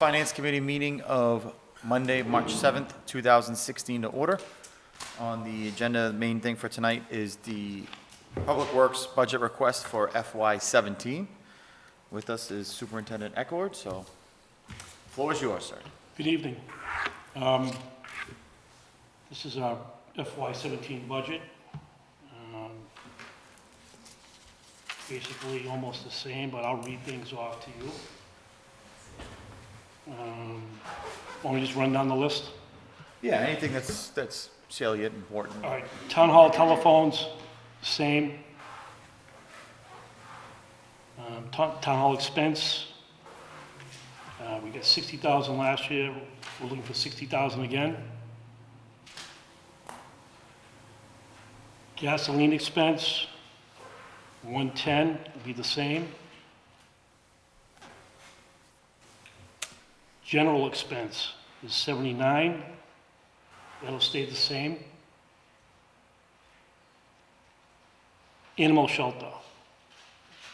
Finance Committee meeting of Monday, March 7th, 2016 to order. On the agenda, the main thing for tonight is the Public Works budget request for FY17. With us is Superintendent Eckord, so floor is yours, sir. Good evening. This is our FY17 budget. Basically almost the same, but I'll read things off to you. Want me to just run down the list? Yeah, anything that's salient, important. All right, town hall telephones, same. Town hall expense, we got 60,000 last year, we're looking for 60,000 again. Gasoline expense, 110, will be the same. General expense is 79, that'll stay the same. Animal shelter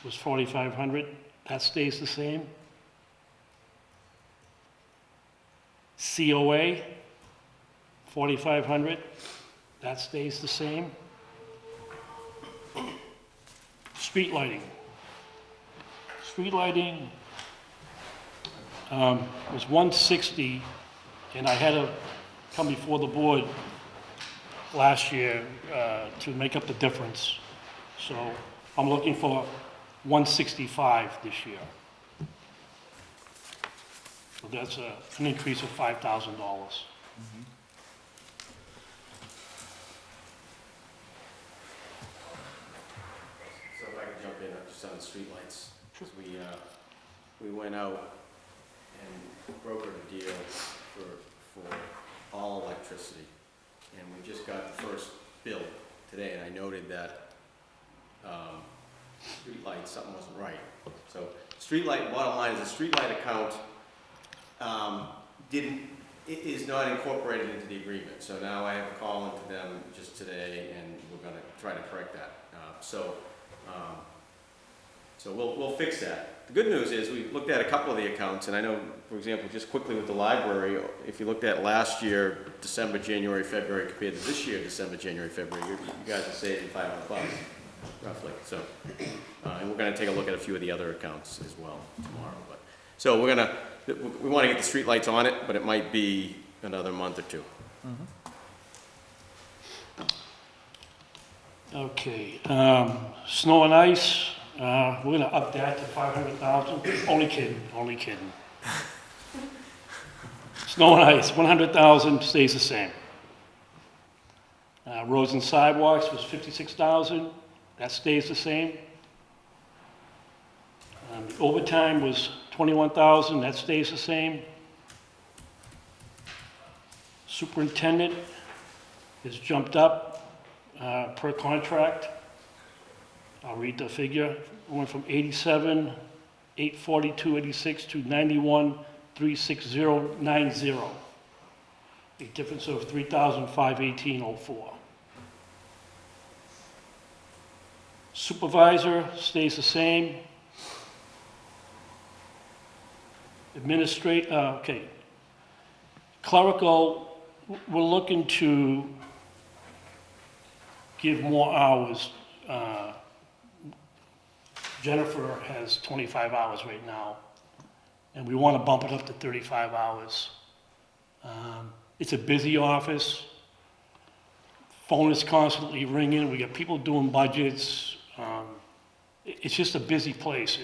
was 4,500, that stays the same. COA, 4,500, that stays the same. Street lighting. Street lighting was 160, and I had to come before the board last year to make up the difference. So I'm looking for 165 this year. So that's an increase of $5,000. So if I could jump in just on the streetlights. Sure. We went out and brokered a deal for all electricity. And we just got the first bill today, and I noted that streetlight, something wasn't right. So streetlight, bottom line is the streetlight account is not incorporated into the agreement. So now I have a call into them just today, and we're gonna try to correct that. So we'll fix that. The good news is we looked at a couple of the accounts, and I know, for example, just quickly with the library, if you looked at last year, December, January, February, compared to this year, December, January, February, you guys are saving $500, roughly. So, and we're gonna take a look at a few of the other accounts as well tomorrow. But so we want to get the street lights on it, but it might be another month or two. Okay, snow and ice, we're gonna up that to 500,000. Only kidding. Snow and ice, 100,000 stays the same. Roads and sidewalks was 56,000, that stays the same. The overtime was 21,000, that stays the same. Superintendent has jumped up per contract. I'll read the figure. It went from 87,842.86 to 91,360.90. A difference of 3,518.04. Supervisor stays the same. Clerical, we're looking to give more hours. Jennifer has 25 hours right now, and we want to bump it up to 35 hours. It's a busy office. Phone is constantly ringing. We got people doing budgets. It's just a busy place,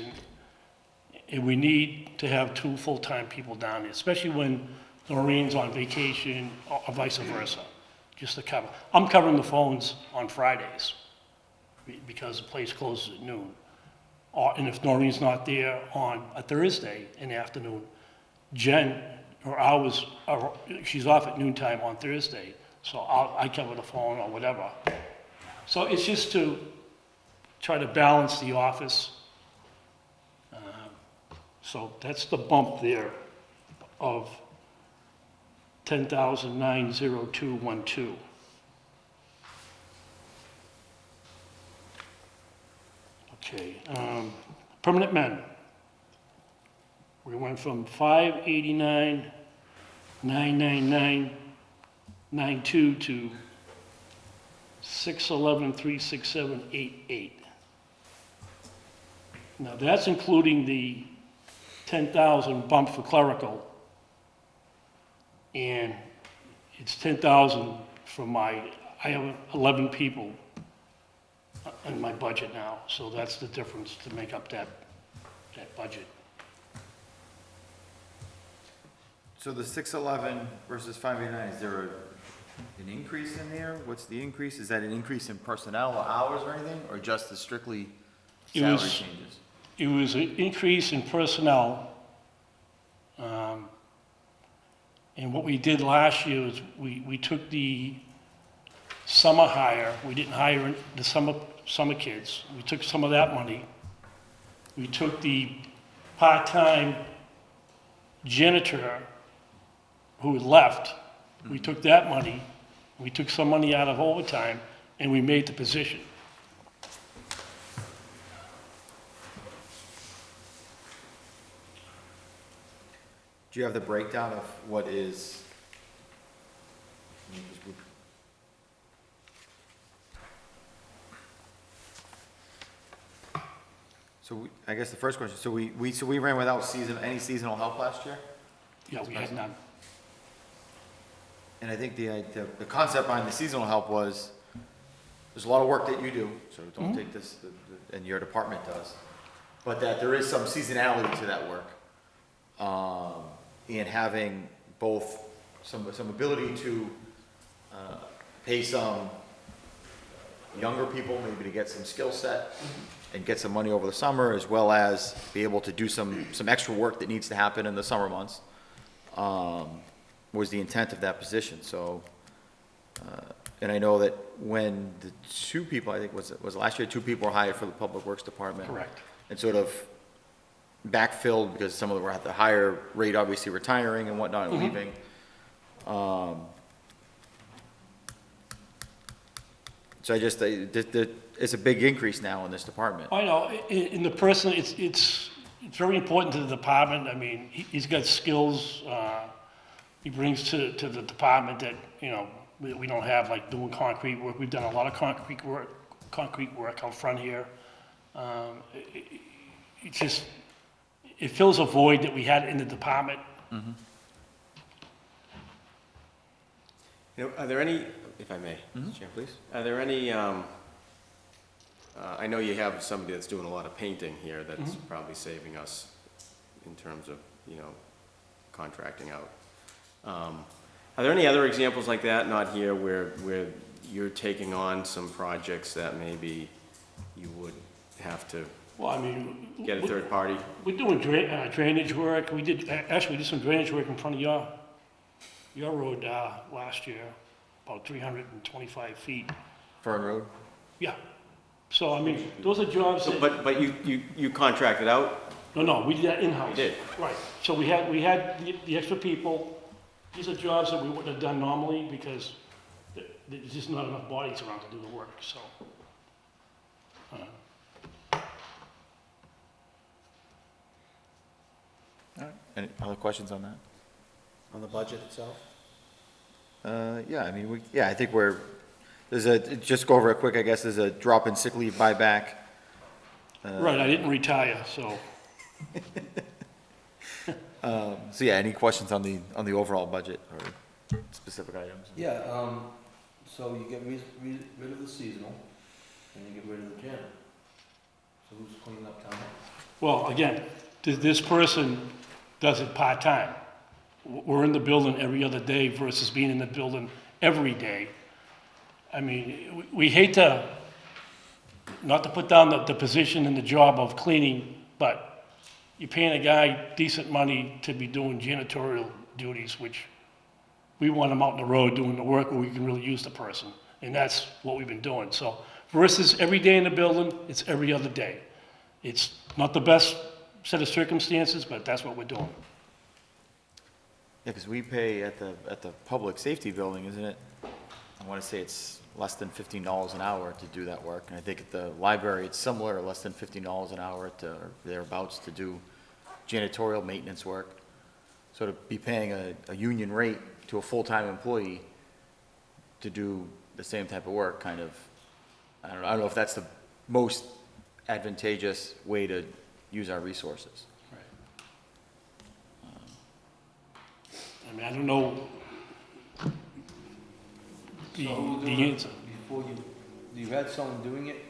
and we need to have 2 full-time people down there, especially when Noreen's on vacation or vice versa, just to cover. I'm covering the phones on Fridays because the place closes at noon. And if Noreen's not there on a Thursday in the afternoon, Jen, her hours are, she's off at noontime on Thursday, so I cover the phone or whatever. So it's just to try to balance the office. So that's the bump there of 10,902.12. Okay, permanent men. We went from 589, 999, 92 to 611, 367, 88. Now, that's including the 10,000 bump for clerical, and it's 10,000 for I have 11 people in my budget now, so that's the difference to make up that budget. So the 611 versus 589, is there an increase in there? What's the increase? Is that an increase in personnel or hours or anything, or just the strictly It salary was- changes? It was an increase in personnel. And what we did last year is we took the summer hire, we didn't hire the summer kids. We took some of that money. We took the part-time janitor who had left. We took that money, we took some money out of overtime, and we made the position. Do you have the breakdown of what is? I mean, 'cause I guess the first question, so we ran without any seasonal help last year? Yeah, we had none. And I think the concept behind the seasonal help was, there's a lot of work that you do, so don't take this, and your department does, but that there is some seasonality to that work. And having both some ability to pay some younger people, maybe to get some skill set and get some money over the summer, as well as be able to do some extra work that needs to happen in the summer months, was the intent of that position. So, and I know that when the two people, I think was last year, two people were hired for the Public Works Department. Correct. And sort of backfilled because some of them were at the higher rate, obviously retiring and whatnot and leaving. So I just, it's a big increase now in this department. I know, in the person, it's very important to the department. I mean, he's got skills he brings to the department that, you know, we don't have, like doing concrete work. We've done a lot of concrete work out front here. It just, it fills a void that we had in the department. You know, are there any, if I may, Chair, please. are there any, I know you have somebody that's doing a lot of painting here that's probably saving us in terms of, you know, contracting out. Are there any other examples like that, not here, where you're taking on some projects that maybe you would have to Well, I mean. get a third party? We're doing drainage work. We did some drainage work in front of your road last year, about 325 feet. Fern Road? Yeah. So, I mean, those are jobs So, that, but you contracted out? no, we did that in-house. You did? Right. So we had the extra people. These are jobs that we wouldn't have done normally because there's just not enough bodies around to do the work, so. All right. Any other questions on that? On the budget itself? Yeah, I mean, I think just go over it quick, I guess, there's a drop in sick leave buyback. Right, I didn't retire, so. So yeah, any questions on the overall budget or specific items? Yeah, so you get rid of the seasonal, and you get rid of the janitor. So who's cleaning up town? Well, again, this person does it part-time. We're in the building every other day versus being in the building every day. I mean, we hate to, not to put down the position and the job of cleaning, but you're paying a guy decent money to be doing janitorial duties, which we want him out on the road doing the work where we can really use the person. And that's what we've been doing. So versus every day in the building, it's every other day. It's not the best set of circumstances, but that's what we're doing. Yeah, because we pay at the public safety building, isn't it? I want to say it's less than $15 an hour to do that work. And I think at the library, it's similar, less than $15 an hour or thereabouts to do janitorial maintenance work. So to be paying a union rate to a full-time employee to do the same type of work, kind of, I don't know if that's the most advantageous way to use our resources. I mean, I don't know the, So who's the doing it answer. before you had someone doing it,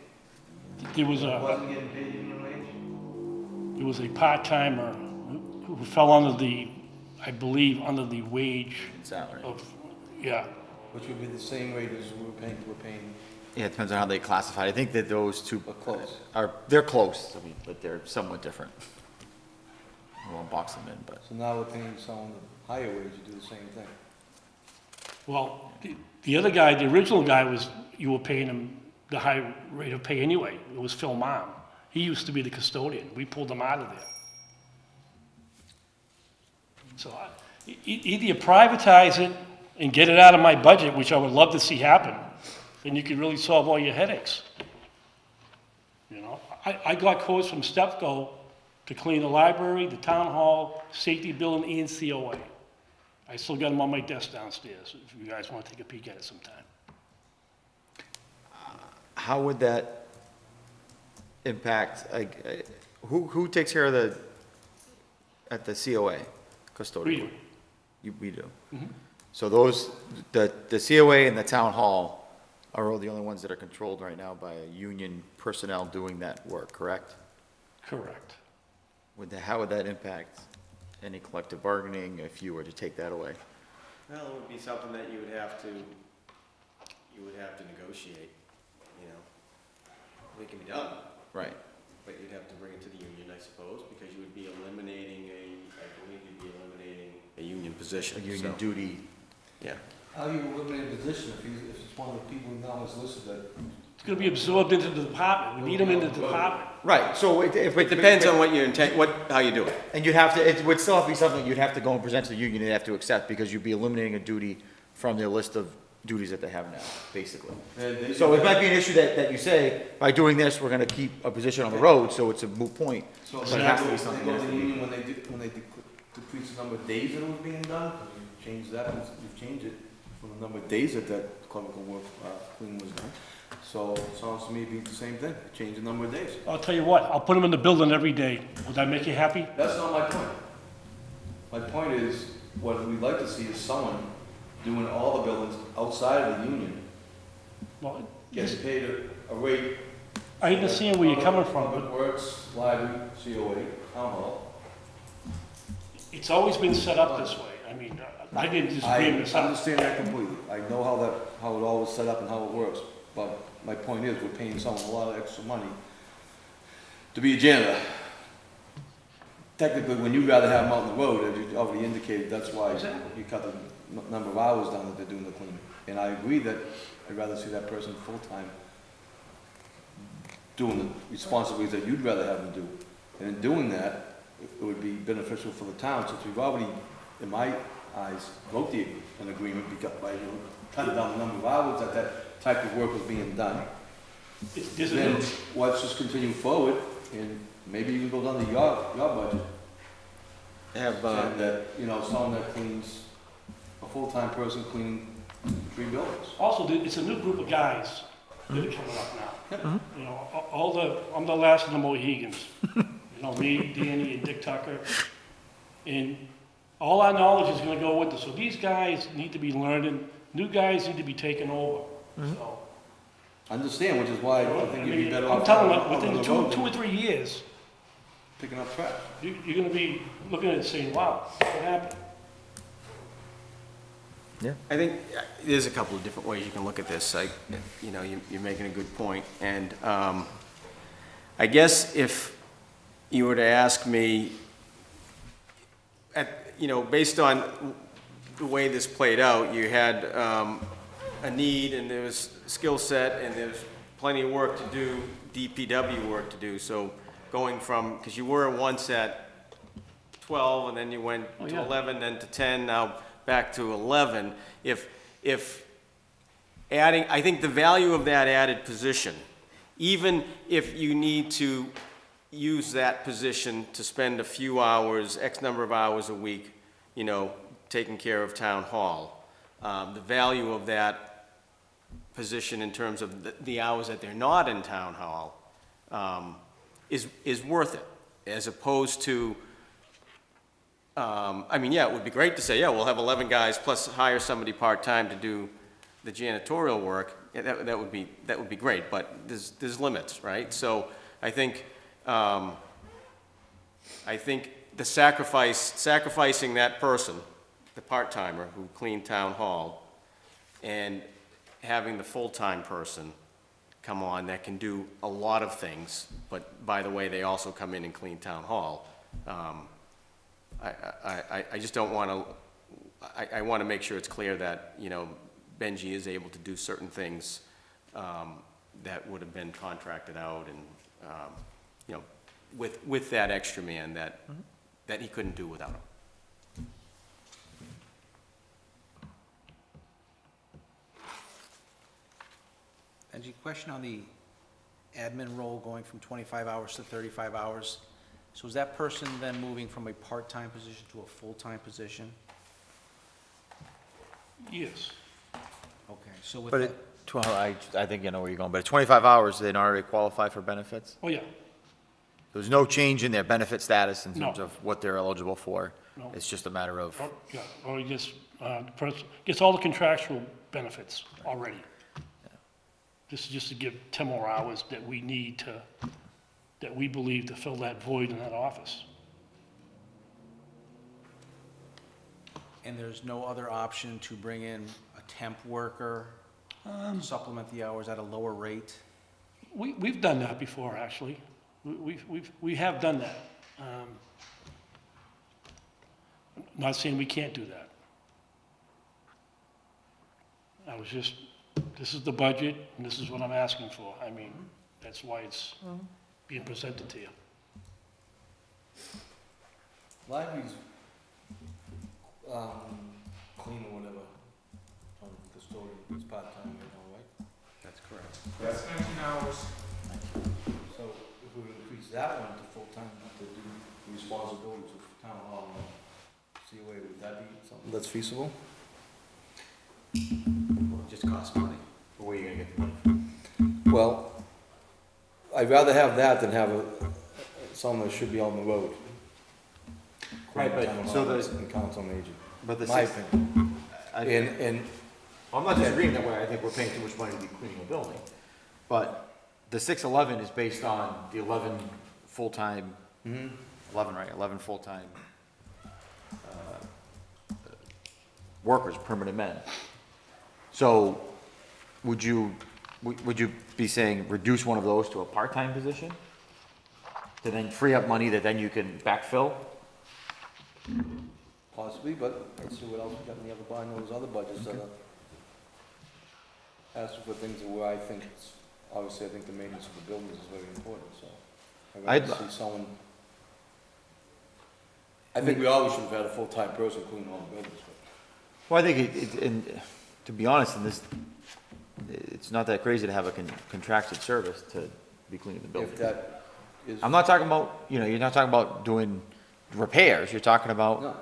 There was wasn't getting paid union wage? there was a part-timer who fell under the, I believe, under the wage Salary. of, yeah. Which would be the same rate as we're paying, Yeah, it depends on how they classify. I think that those two or close. they're close, I mean, but they're somewhat different. I won't box them in, but. So now we're paying someone a higher wage to do the same thing. Well, the other guy, the original guy was, you were paying him the high rate of pay anyway. It was Phil Marm. He used to be the custodian. We pulled him out of there. So either you privatize it and get it out of my budget, which I would love to see happen, then you could really solve all your headaches. You know, I got quotes from STEPCO to clean the library, the town hall, safety building, and COA. I still got them on my desk downstairs, if you guys want to take a peek at it sometime. How would that impact, like, who takes care of at the COA, custodian? We do. So those, the COA and the town hall are the only ones that are controlled right now by a union personnel doing that work, correct? Correct. How would that impact any collective bargaining if you were to take that away? Well, it would be something that you would have to negotiate, you know. It can be done, Right. but you'd have to bring it to the union, I suppose, because you would be eliminating I believe you'd be eliminating a union A position. union so, duty. Yeah. How do you eliminate a position if it's one of the people now is listed that? It's gonna be absorbed into the department. We need them in the department. Right, so if It depends on what you intend, how you do it. And you'd have to, it would still have to be something you'd have to go and present to the union, they'd have to accept, because you'd be eliminating a duty from their list of duties that they have now, basically. So it might be an issue that you say, by doing this, we're gonna keep a position on the road, so it's a moot point. So But they it has to go be to something the that has to be- union when they decrease the number of days that it was being done, you change that, you've changed it from the number of days that clerical work, cleaning was done. So it sounds to me it'd be the same thing, change the number of days. I'll tell you what, I'll put them in the building every day. Would that make you happy? That's not my point. My point is, what we'd like to see is someone doing all the buildings outside of the union, Well, getting paid a rate. I understand where you're coming from, Public but Works, library, COA, town hall. it's always been set up this way. I mean, I didn't disagree with this. I understand that completely. I know how it all was set up and how it works. But my point is, we're paying someone a lot of extra money to be a janitor. Technically, when you'd rather have them out on the road, as you already indicated, that's why you cut the number of hours down that they're doing the cleaning. And I agree that I'd rather see that person full-time doing the responsibilities that you'd rather have them do. And in doing that, it would be beneficial for the town, since we've already, in my eyes, wrote an agreement because by cutting down the number of hours that type of work was being done. There's a Then new, let's just continue forward and maybe you can go down to your budget. Have, And that, you know, someone that cleans, a full-time person cleaning 3 buildings. also, it's a new group of guys that are coming up now. You know, I'm the last of the Mohegans. You know, me, Danny, and Dick Tucker. And all our knowledge is gonna go with us. So these guys need to be learning, new guys need to be taken over. So, Understand, which is why I think you'd be better off. I'm telling you, out on within the two road or three years, Picking up trash. you're gonna be looking at it saying, wow, what happened? I think there's a couple of different ways you can look at this. You know, you're making a good point. And I guess if you were to ask me, you know, based on the way this played out, you had a need and there was skill set and there's plenty of work to do, DPW work to do. So going from, because you were once at 12 and then you went Oh, to yeah. 11, then to 10, now back to 11. If adding, I think the value of that added position, even if you need to use that position to spend a few hours, X number of hours a week, you know, taking care of town hall. The value of that position in terms of the hours that they're not in town hall is worth it, as opposed to, I mean, yeah, it would be great to say, yeah, we'll have 11 guys plus hire somebody part-time to do the janitorial work. Yeah, that would be great, but there's limits, right? So I think the sacrificing that person, the part-timer who cleaned town hall, and having the full-time person come on that can do a lot of things, but by the way, they also come in and clean town hall. I just don't want to, I want to make sure it's clear that, you know, Benji is able to do certain things that would have been contracted out and, you know, with that extra man that he couldn't do without him. Benji, question on the admin role going from 25 hours to 35 hours. So is that person then moving from a part-time position to a full-time position? Yes. Okay, so with But that, I think you know where you're going, but at 25 hours, they don't already qualify for benefits? Oh, yeah. There's no change in their benefit status in No. terms of what they're eligible for? No. It's just a matter of, Oh, yeah, or he gets, the person gets all the contractual benefits already. This is just to give 10 more hours that we need to, that we believe to fill that void in that office. and there's no other option to bring in a temp worker to supplement the hours at a lower rate? We've done that before, actually. We have done that. Not saying we can't do that. I was just, this is the budget, and this is what I'm asking for. I mean, that's why it's being presented to you. Libraries, clean or whatever, custodian, it's part-time, you know, right? That's correct. That's 19 hours. So if we increase that one to full-time, to do the responsibilities of town hall, COA, would that be something that's feasible? It just costs money. where are you gonna get the money from? Well, I'd rather have that than have someone that should be on the road. Right, but Town so hall the- and council on aging, But the my six, opinion. I, And, I'm not disagreeing that way, I think we're paying too much money to be cleaning a building. But the 611 is based on the 11 full-time, 11, right, 11 full-time workers, permanent men. So would you be saying reduce one of those to a part-time position? To then free up money that then you can backfill? possibly, but let's see what else we got in the other, I know there's other budgets that are asking for things where I think, obviously, I think the maintenance of the buildings is very important, so. I'd rather see someone, I think we always should have had a full-time person cleaning all the buildings, but. Well, I think and to be honest, in this, it's not that crazy to have a contracted service to be cleaning the building. If that is. I'm not talking about, you're not talking about doing repairs, you're talking about No,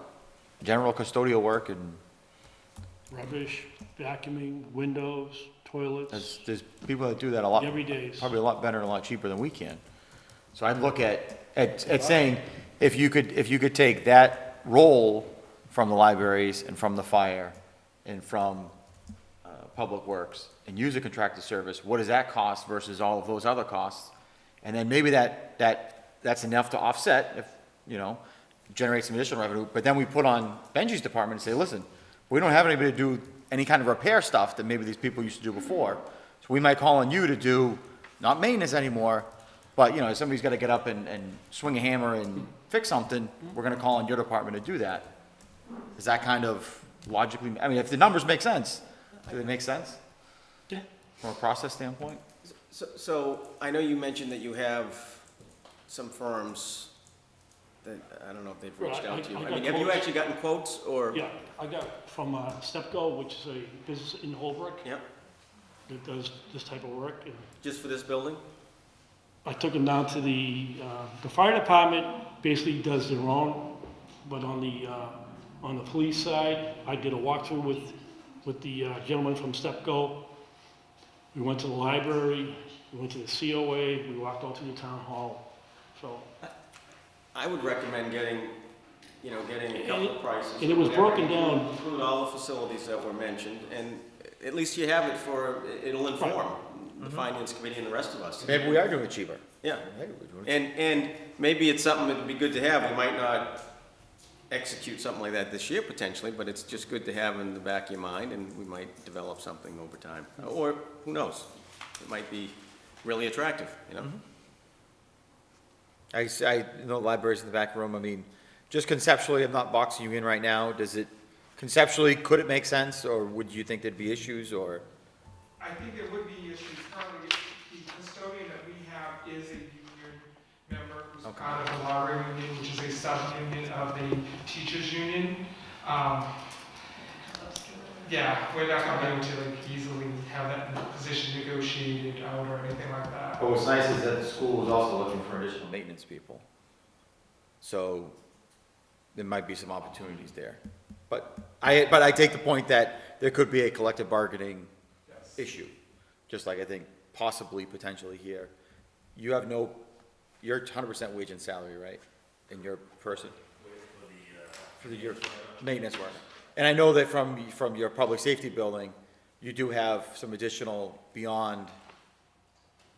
general custodial work and Rubbish, vacuuming, windows, toilets, there's people that do that a lot, every day. probably a lot better and a lot cheaper than we can. So I'd look at saying, if you could take that role from the libraries and from the fire and from Public Works and use a contracted service, what does that cost versus all of those other costs? And then maybe that's enough to offset if, generate some additional revenue, but then we put on Benji's department and say, listen, we don't have anybody to do any kind of repair stuff that maybe these people used to do before. So we might call on you to do, not maintenance anymore, but, if somebody's gotta get up and swing a hammer and fix something, we're gonna call on your department to do that. Is that kind of logically, if the numbers make sense, do they make sense Yeah. from a process standpoint? So I know you mentioned that you have some firms that, I don't know if they've reached Well, out to you. I I got mean, have you quotes. actually gotten quotes, or? Yeah, I got from Stepco, which is a business in Holbrook Yep, that does this type of work. And just for this building? I took them down to the fire department basically does their own, but on the police side, I did a walkthrough with the gentleman from STEPCO. We went to the library, we went to the COA, we walked out to the town hall, so. I would recommend getting a couple of prices. And it was whatever, broken down. Include all the facilities that were mentioned, and at least you have it it'll inform the finance committee and the rest of us. Maybe we are doing it cheaper. Yeah, Maybe we're doing it. and maybe it's something that'd be good to have. We might not execute something like that this year potentially, but it's just good to have in the back of your mind, and we might develop something over time. Or, who knows, it might be really attractive, you know? I know libraries in the back room, I mean, just conceptually, I'm not boxing you in right now, conceptually, could it make sense, or would you think there'd be issues, or? I think there would be issues. Currently, the custodian that we have is a union member who's Okay. part of the library union, which is a sub-union of the teachers' union. Yeah, we're not gonna be able to like easily have that position negotiated out or anything like that. But what's nice is that the school is also looking for additional maintenance people. So there might be some opportunities there. But I take the point that there could be a collective bargaining Yes. issue, just like I think possibly, potentially here. You're 100% wage and salary, right? In your person? For your maintenance work. And I know that from your public safety building, you do have some additional beyond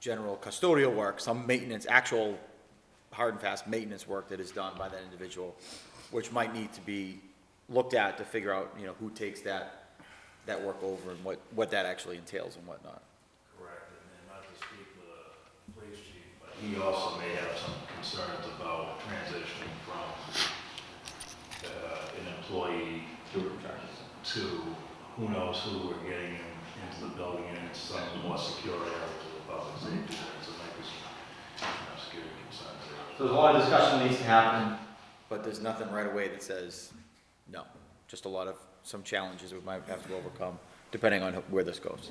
general custodial work, some maintenance, actual hard and fast maintenance work that is done by that individual, which might need to be looked at to figure out, who takes that work over and what that actually entails and whatnot. Correct, and not to speak for the police chief, but he also may have some concerns about transitioning from an employee to who knows who we're getting into the building, and it's some more secure area to the public safety, so there might be some security concerns there. So there's a lot of discussion that needs to happen, but there's nothing right away that says no. Just some challenges that we might have to overcome, depending on where this goes.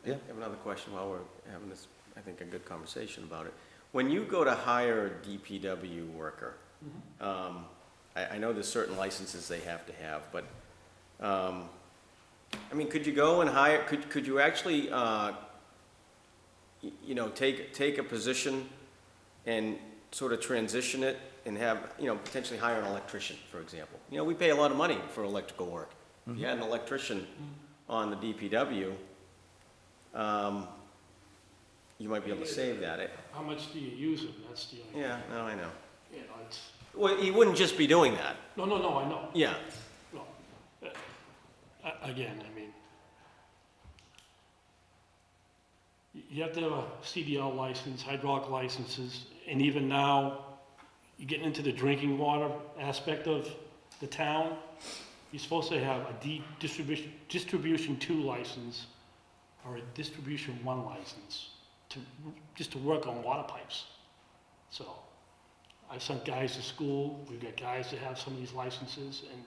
Yeah, I have another question while we're having this, I think, a good conversation about it. When you go to hire a DPW worker, I know there's certain licenses they have to have, but, could you go and hire, could you actually, take a position and sort of transition it and have, potentially hire an electrician, for example? We pay a lot of money for electrical work. If you had an electrician on the DPW, you might be able to save that. How much do you use them? That's the only. Yeah, no, I know. It's, Well, he wouldn't just be doing that. no, I know. Yeah. No. Again, you have to have a CDL license, hydraulic licenses, and even now, you're getting into the drinking water aspect of the town. You're supposed to have a distribution 2 license or a distribution 1 license just to work on water pipes. So I sent guys to school, we've got guys that have some of these licenses, and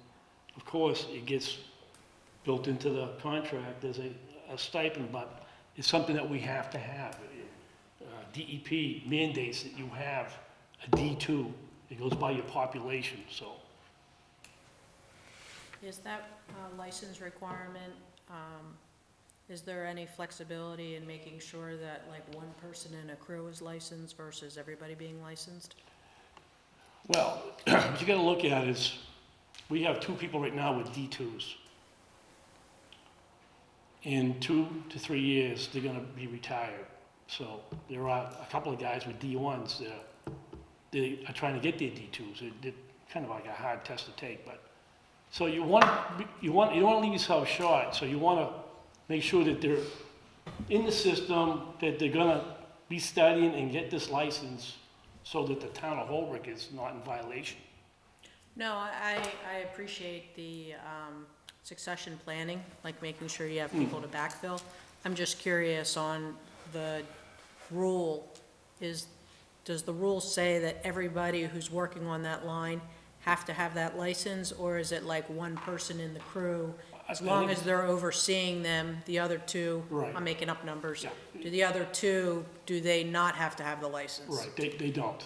of course, it gets built into the contract as a stipend, but it's something that we have to have. DEP mandates that you have a D2, it goes by your population, so. Is that license requirement, is there any flexibility in making sure that like one person in a crew is licensed versus everybody being licensed? Well, what you gotta look at is, we have 2 people right now with D2s. In 2 to 3 years, they're gonna be retired. So there are a couple of guys with D1s that they are trying to get their D2s. It's kind of like a hard test to take, but. So you don't wanna leave yourself short, so you wanna make sure that they're in the system, that they're gonna be studying and get this license so that the town of Holbrook is not in violation. No, I appreciate the succession planning, like making sure you have people to backfill. I'm just curious on the rule, does the rule say that everybody who's working on that line have to have that license, or is it like one person in the crew? As I long think- as they're overseeing them, the other two, Right. I'm making up numbers. Yeah. Do the other two, do they not have to have the license? Right, they don't.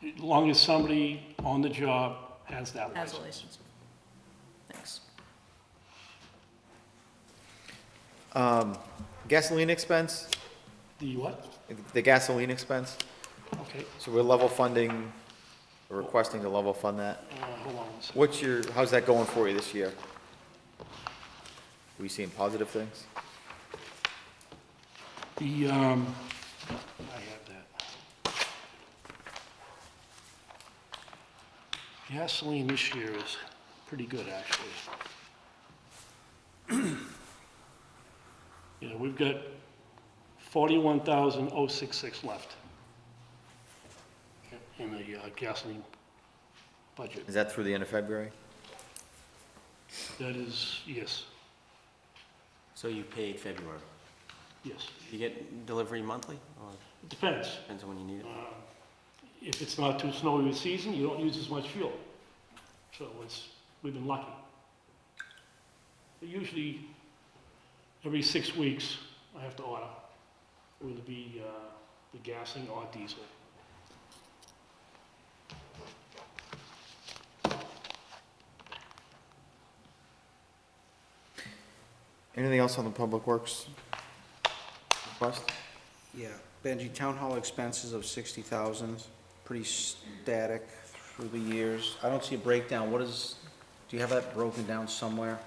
As long as somebody on the job has that Has a license. license. Thanks. Gasoline expense, The what? the gasoline expense, Okay, so we're level funding, we're requesting to level fund that. hold on one second. How's that going for you this year? Are we seeing positive things? The, I have that. Gasoline this year is pretty good, actually. You know, we've got 41,066 left in the gasoline budget. Is that through the end of February? That is, yes, So you paid February. yes. You get delivery monthly, or It depends. depends on when you need it? If it's not too snowy a season, you don't use as much fuel. So we've been lucky. But usually, every 6 weeks, I have to order, whether it be the gasoline or diesel. Anything else on the public works request? Yeah, Benji, town hall expenses of 60,000, pretty static through the years. I don't see a breakdown. What is, do you have that broken down somewhere?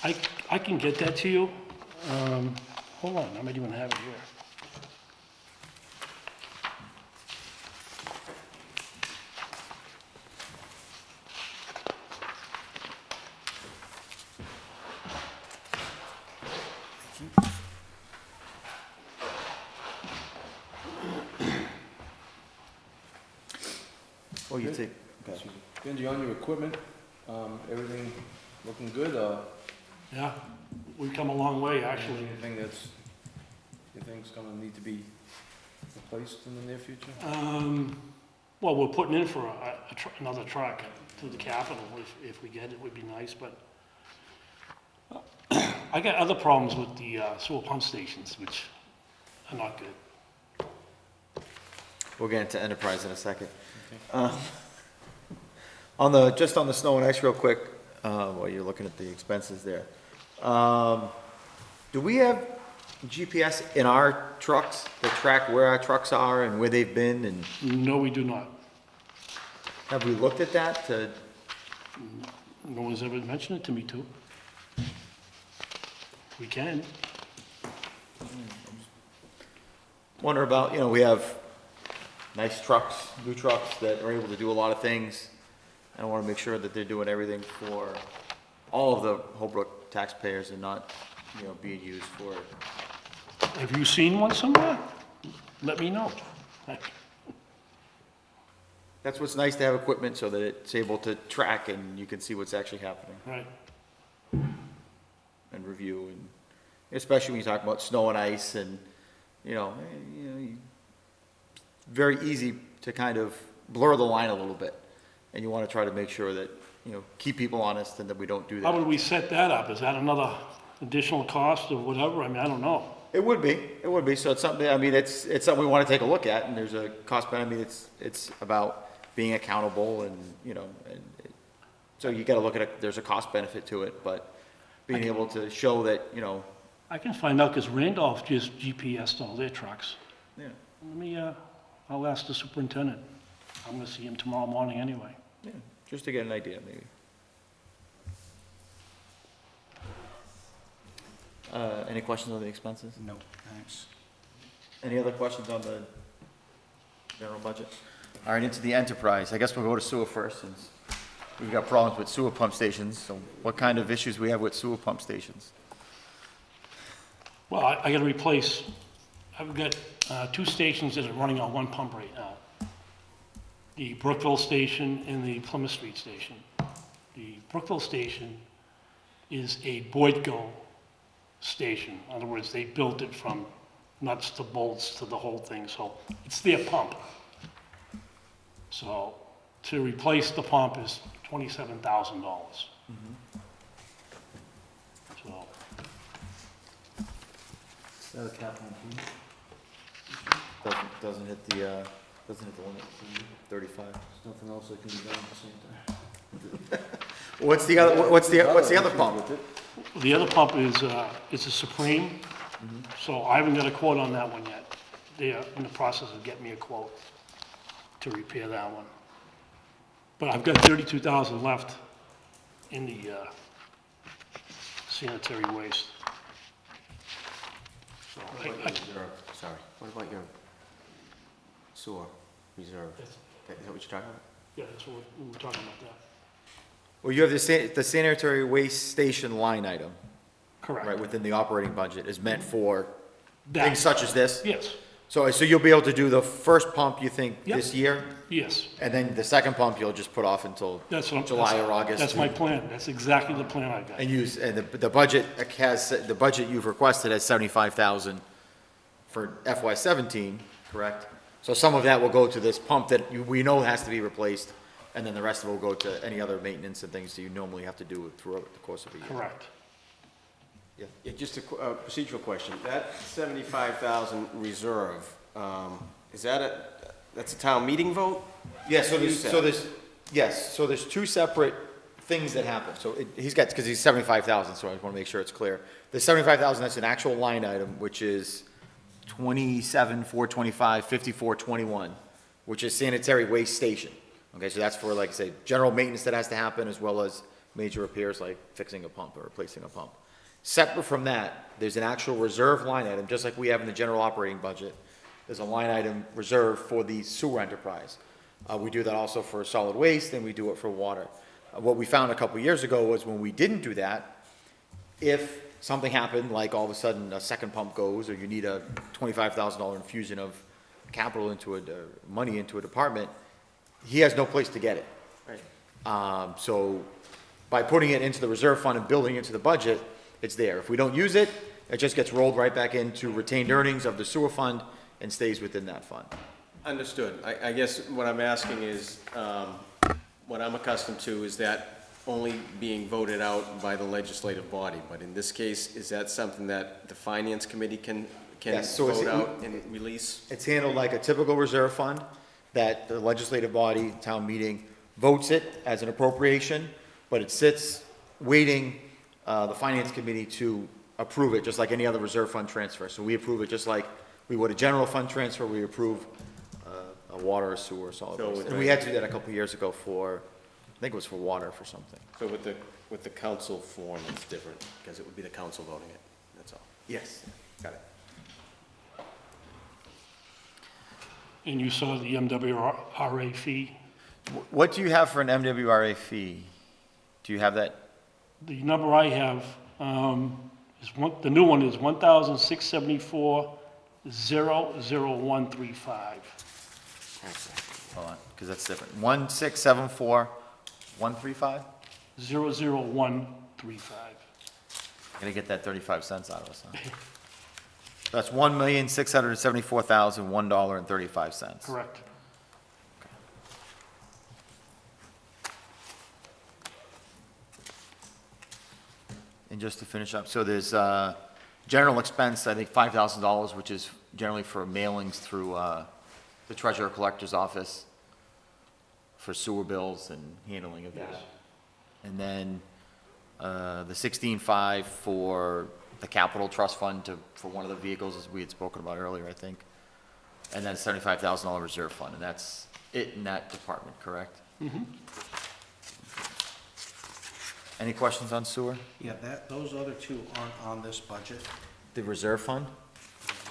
I can get that to you. Hold on, I might even have it here. Oh, you take, okay. Benji, on your equipment, everything looking good, Yeah, we've come a long way, actually. anything you think's gonna need to be replaced in the near future? Well, we're putting in for another truck to the Capitol. If we get it, would be nice, but I got other problems with the sewer pump stations, which are not good. We'll get into enterprise in a second. Just on the snow and ice real quick, while you're looking at the expenses there. Do we have GPS in our trucks that track where our trucks are and where they've been? And No, we do not. have we looked at that to, No one's ever mentioned it to me, too. We can. wonder about, we have nice trucks, new trucks that are able to do a lot of things. And I want to make sure that they're doing everything for all of the Holbrook taxpayers and not, being used for, Have you seen one somewhere? Let me know. that's what's nice to have equipment so that it's able to track and you can see what's actually happening Right. and review. And especially when you talk about snow and ice and, very easy to kind of blur the line a little bit. And you want to try to make sure that, keep people honest and that we don't do How that. would we set that up? Is that another additional cost or whatever? I mean, I don't know. It would be. So it's something, it's something we want to take a look at and there's a cost, but it's about being accountable and, so you got to look at it, there's a cost benefit to it, but being able to show that, I can find out because Randolph just GPSed all their trucks. yeah, Let me, I'll ask the superintendent. I'm gonna see him tomorrow morning anyway. yeah, just to get an idea maybe. Any questions on the expenses? No, thanks. Any other questions on the general budget? All right, into the enterprise. I guess we'll go to sewer first, since we've got problems with sewer pump stations. So what kind of issues we have with sewer pump stations? Well, I gotta replace, I've got 2 stations that are running on one pump right now. The Brookville station and the Plymouth Street station. The Brookville station is a Boydgo station. In other words, they built it from nuts to bolts to the whole thing, so it's their pump. So to replace the pump is $27,000. So, Is that a capital improvement? Doesn't hit the limit, 35. There's nothing else that can be done at the same time. What's the other pump? the other pump is a Supreme, so I haven't got a quote on that one yet. They are in the process of getting me a quote to repair that one. But I've got 32,000 left in the sanitary waste. So Sorry, what about your sewer reserve? Is that what you're talking about? yeah, that's what we were talking about that. Well, you have the sanitary waste station line item, Correct. right, within the operating budget is meant for That- things such as this? Yes, So you'll be able to do the first pump, you think, Yep. this year? yes. And then the second pump, you'll just put off until That's what I'm. July that's- or August? That's my plan. That's exactly the plan I got. And the budget the budget you've requested has 75,000 for FY '17, correct? So some of that will go to this pump that we know has to be replaced, and then the rest of it will go to any other maintenance and things that you normally have to do throughout the course of a year. Correct. Yeah, just a procedural question. That 75,000 reserve, is that that's a town meeting vote? Yeah, so Use there's two separate things that happen. So he's got, because he's 75,000, so I want to make sure it's clear. The 75,000, that's an actual line item, which is 27,425, 5421, which is sanitary waste station. Okay, so that's for, like I say, general maintenance that has to happen, as well as major repairs like fixing a pump or replacing a pump. Separate from that, there's an actual reserve line item, just like we have in the general operating budget. There's a line item reserved for the sewer enterprise. We do that also for solid waste, and we do it for water. What we found a couple years ago was when we didn't do that, if something happened, like all of a sudden a second pump goes, or you need a $25,000 infusion of capital money into a department, he has no place to get it. Right. So by putting it into the reserve fund and building it into the budget, it's there. If we don't use it, it just gets rolled right back into retained earnings of the sewer fund and stays within that fund. Understood. I guess what I'm asking is, what I'm accustomed to is that only being voted out by the legislative body. But in this case, is that something that the finance committee can Yes, so it's- vote out and release? It's handled like a typical reserve fund, that the legislative body, town meeting, votes it as an appropriation, but it sits waiting, the finance committee to approve it, just like any other reserve fund transfer. So we approve it just like we would a general fund transfer, we approve a water, sewer, or solid So waste. with And we had to do that a couple of years ago for, I think it was for water for something. So with the council form, it's different, because it would be the council voting it, that's all. Yes. Got it. And you saw the MWRA fee. What do you have for an MWRA fee? Do you have that? The number I have the new one is 1,674,00135. Hold on, because that's different. 1674135? 00135. Gonna get that 35 cents out of us, huh? That's $1,674,001.35. Correct. And just to finish up, so there's general expense, I think $5,000, which is generally for mailings through the treasurer collector's office for sewer bills and handling of that. Yes. And then the 16.5 for the capital trust fund for one of the vehicles, as we had spoken about earlier, I think. And then $75,000 reserve fund, and that's it in that department, correct? Any questions on sewer? Yeah, those other two aren't on this budget. The reserve fund?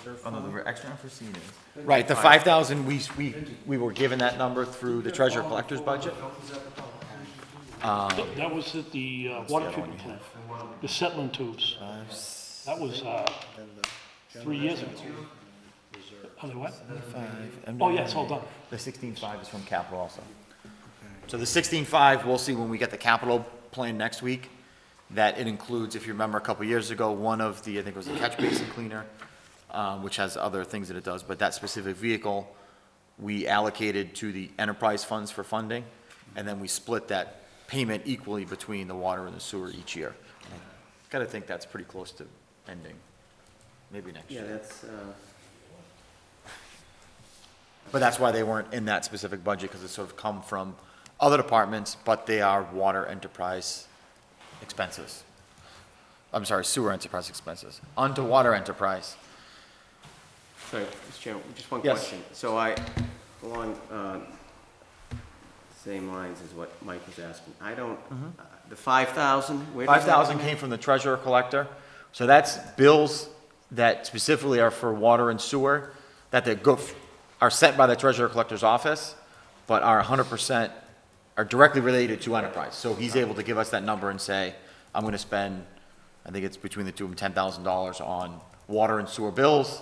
Reserve Oh, no, fund. the extra unforeseen is. Right, the 5,000, we were given that number through the treasurer collector's budget. That was at the water treatment plant, the settling tubes. That was 3 years ago. Oh, the what? Oh, yeah, it's all done. The 16.5 is from capital also. So the 16.5, we'll see when we get the capital plan next week, that it includes, if you remember a couple years ago, one of the, I think it was a catch basin cleaner, which has other things that it does, but that specific vehicle, we allocated to the enterprise funds for funding, and then we split that payment equally between the water and the sewer each year. And I gotta think that's pretty close to ending, maybe next Yeah, year. that's, But that's why they weren't in that specific budget, because it sort of come from other departments, but they are water enterprise expenses. I'm sorry, sewer enterprise expenses. Onto water enterprise. sorry, Mr. Chairman, just one Yes. question. So along, same lines as what Mike was asking, I don't, the 5,000, where does that 5,000 come in? came from the treasurer collector. So that's bills that specifically are for water and sewer, that are sent by the treasurer collector's office, but are 100%, are directly related to enterprise. So he's able to give us that number and say, I'm gonna spend, I think it's between the two of them, $10,000 on water and sewer bills,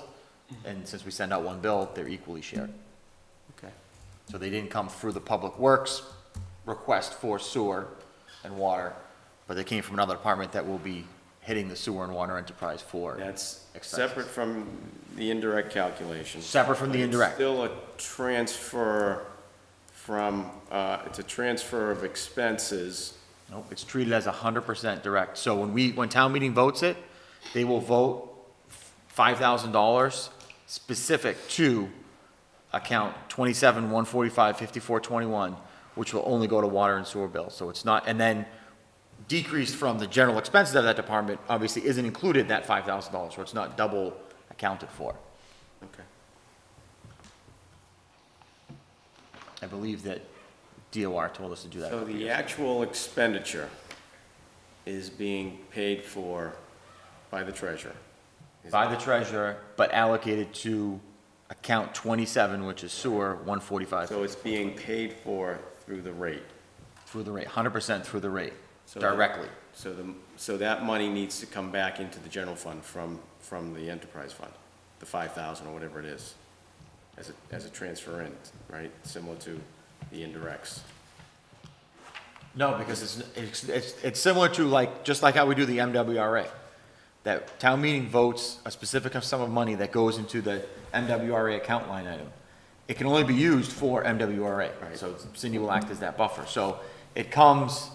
and since we send out one bill, they're equally shared. Okay. So they didn't come through the public works request for sewer and water, but they came from another department that will be hitting the sewer and water enterprise for. That's expenses. separate from the indirect calculation. Separate from the But it's indirect. Still a transfer from, it's a transfer of expenses. Nope, it's treated as 100% direct. So when town meeting votes it, they will vote $5,000 specific to account 27-145-5421, which will only go to water and sewer bills. So it's not, and then decreased from the general expenses of that department, obviously isn't included that $5,000, so it's not double accounted for. Okay. I believe that DOR told us to do that. So the actual expenditure is being paid for by the treasurer. By the treasurer, but allocated to account 27, which is sewer, 145, So it's being paid for through the rate. through the rate, 100% through the rate, So directly. So that money needs to come back into the general fund from the enterprise fund, the 5,000 or whatever it is, as a transfer in, right? Similar to the indirects. No, because it's similar to like, just like how we do the MWRA. That town meeting votes a specific sum of money that goes into the MWRA account line item. It can only be used for MWRA, Right. so Cindy will act as that buffer. So it comes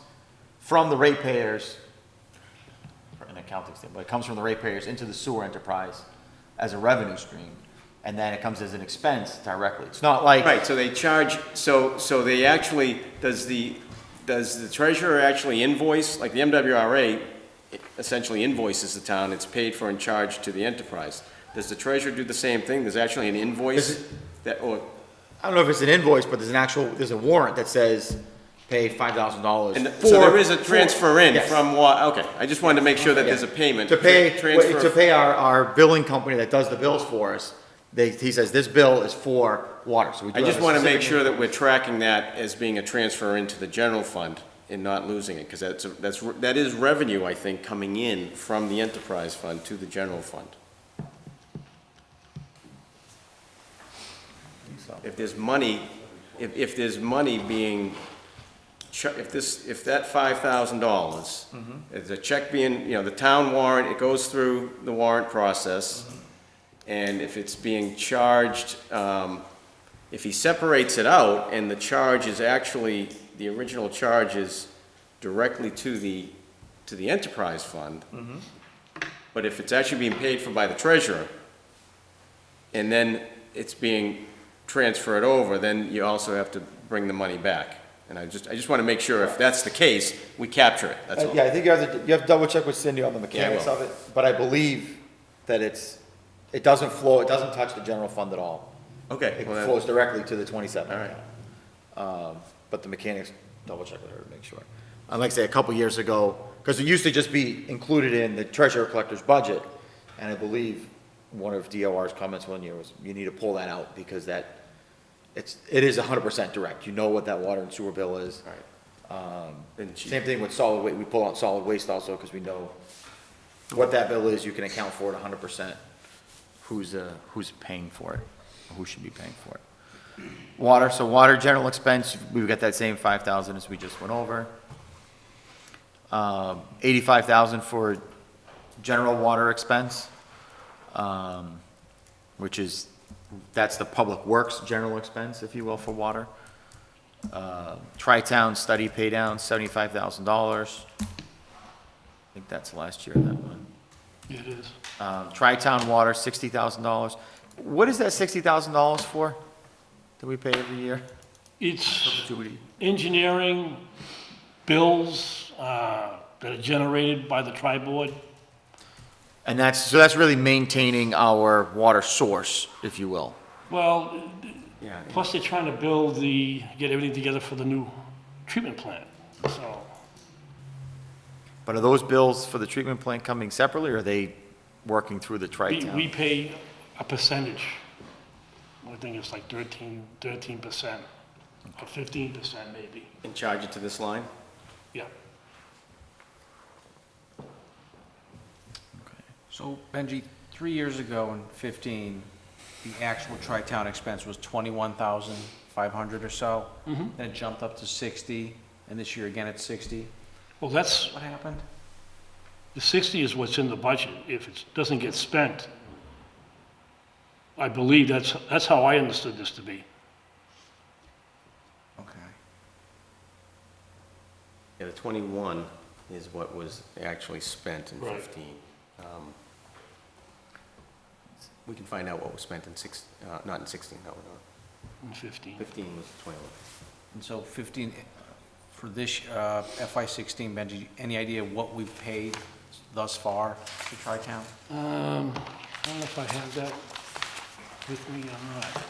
from the ratepayers, an accounting standpoint, it comes from the ratepayers into the sewer enterprise as a revenue stream, and then it comes as an expense directly. It's not like. Right, so they charge, so they actually, does the treasurer actually invoice, like the MWRA essentially invoices the town, it's paid for and charged to the enterprise. Does the treasurer do the same thing? There's actually an invoice that, or, I don't know if it's an invoice, but there's a warrant that says pay $5,000 and for. so there is a transfer in Yes. from what, okay, I just wanted to make sure that there's a payment. To pay, Transfer. to pay our billing company that does the bills for us, he says this bill is for water, so we do I have just a want to make specific- sure that we're tracking that as being a transfer into the general fund and not losing it, because that is revenue, I think, coming in from the enterprise fund to the general fund. So. If there's money, if there's money being, if that $5,000, is a check being, the town warrant, it goes through the warrant process, and if it's being charged, if he separates it out and the charge is actually, the original charge is directly to the enterprise fund, but if it's actually being paid for by the treasurer, and then it's being transferred over, then you also have to bring the money back. And I just want to make sure if that's the case, we capture it, that's all. Yeah, I think you have to double check with Cindy on the mechanics will. of it, but I believe that it doesn't flow, it doesn't touch the general fund at all. Okay. It well, then- flows directly to the 27 All right. account. But the mechanics, double check with her to make sure. And like I say, a couple years ago, because it used to just be included in the treasurer collector's budget, and I believe one of DOR's comments one year was, you need to pull that out, because it is 100% direct. You know what that water and sewer bill is. All right. Then she- Same thing with solid waste, we pull out solid waste also, because we know what that bill is, you can account for it 100%, who's paying for it, or who should be paying for it. Water, so water general expense, we've got that same 5,000 as we just went over. 85,000 for general water expense, which is, that's the public works general expense, if you will, for water. Tri-Town study pay down, $75,000. I think that's last year, that one. It is. Tri-Town water, $60,000. What is that $60,000 for that we pay every year? It's Perpetuity. engineering, bills that are generated by the tri-board. And so that's really maintaining our water source, if you will. Well, Yeah, plus they're trying to get everything together for the new treatment plant, so. But are those bills for the treatment plant coming separately, or are they working through the We Tri-Town? pay a percentage. I think it's like 13%, or 15% maybe, and charge it to this line? yeah. So Benji, 3 years ago in 15, the actual tri-town expense was 21,500 or so. Then it jumped up to 60, and this year again it's 60. Well, that's, What happened? the 60 is what's in the budget. If it doesn't get spent, I believe that's how I understood this to be. Okay. Yeah, the 21 is what was actually spent in Right. 15. We can find out what was spent in not in 16, no, no. In 15. 15 was 21. And so 15, for this FY 16, Benji, any idea what we've paid thus far to tri-town? I don't know if I have that with me or not.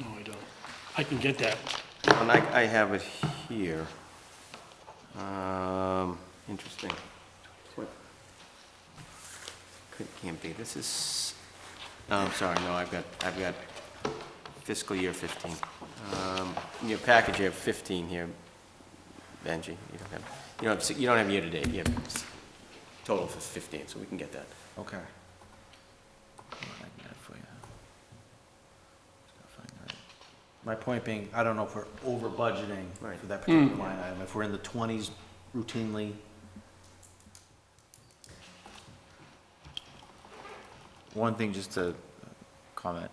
No, I don't. I can get that. And I have it here. Interesting. What? Can't be, this is, oh, I'm sorry, no, I've got fiscal year 15. In your package, you have 15 here, Benji. You don't have year-to-date, you have total for 15, so we can get that. Okay. My point being, I don't know if we're over budgeting Right. for that particular line item. If we're in the 20s routinely, One thing just to comment,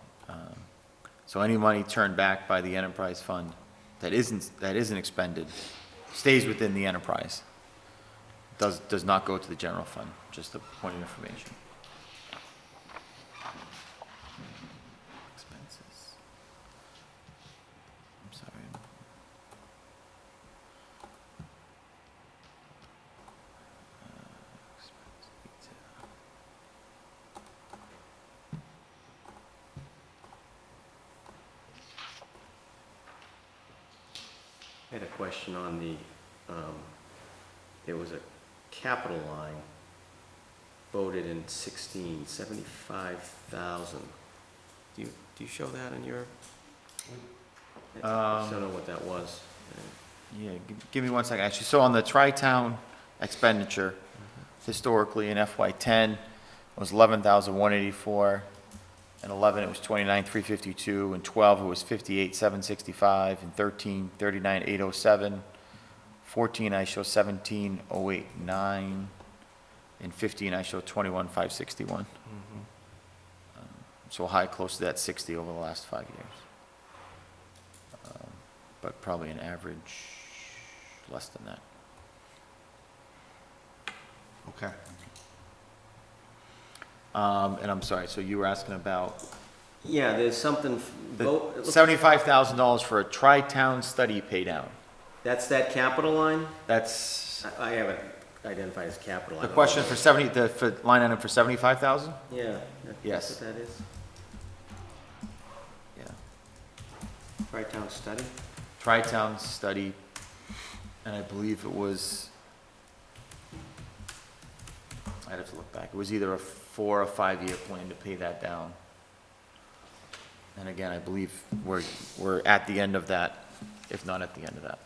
so any money turned back by the enterprise fund that isn't expended stays within the enterprise. Does not go to the general fund, just a point of information. Expenses. I'm sorry. Expense detail. I had a question on the, there was a capital line voted in 16, 75,000. Do you show that in your? I don't know what that was. Yeah, give me 1 second, actually. So on the Tri-Town expenditure, historically in FY '10, it was 11,184. In 11, it was 29,352. In 12, it was 58,765. In 13, 39,807. 14, I show 17,089. In 15, I show 21,561. So high, close to that 60 over the last 5 years. But probably an average less than that. okay. And I'm sorry, so you were asking about Yeah, there's something, the it looks- $75,000 for a Tri-Town study pay down. that's that capital line? That's I have it identified as capital. I the don't question know. for line item for 75,000? Yeah. Yes. That's what that is? Yeah. Tri-Town study? Tri-Town study, and I believe it was, I'd have to look back. It was either a 4 or 5 year plan to pay that down. And again, I believe we're at the end of that, if not at the end of that.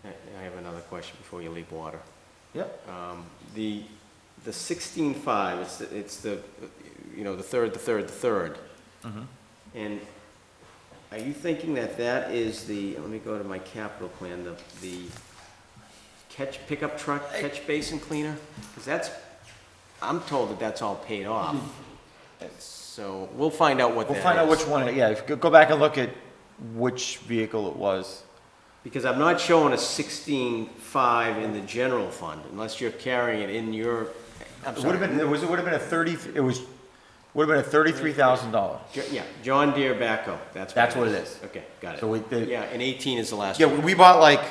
I have another question before you leave water. Yep. The 16.5, it's the, the third. And Are you thinking that that is the, let me go to my capital plan, the pickup truck, catch basin cleaner? Because that's, I'm told that that's all paid off. So we'll find out what that We'll is. find out which one, yeah, if you go back and look at which vehicle it was. Because I'm not showing a 16.5 in the general fund, unless you're carrying it in your, I'm It would have sorry. been, it would have been a 30, it was, would have been a $33,000. Yeah, John Deere backhoe, that's what That's what it is. Okay, got So it. we, Yeah, and 18 is the last yeah, one. we bought like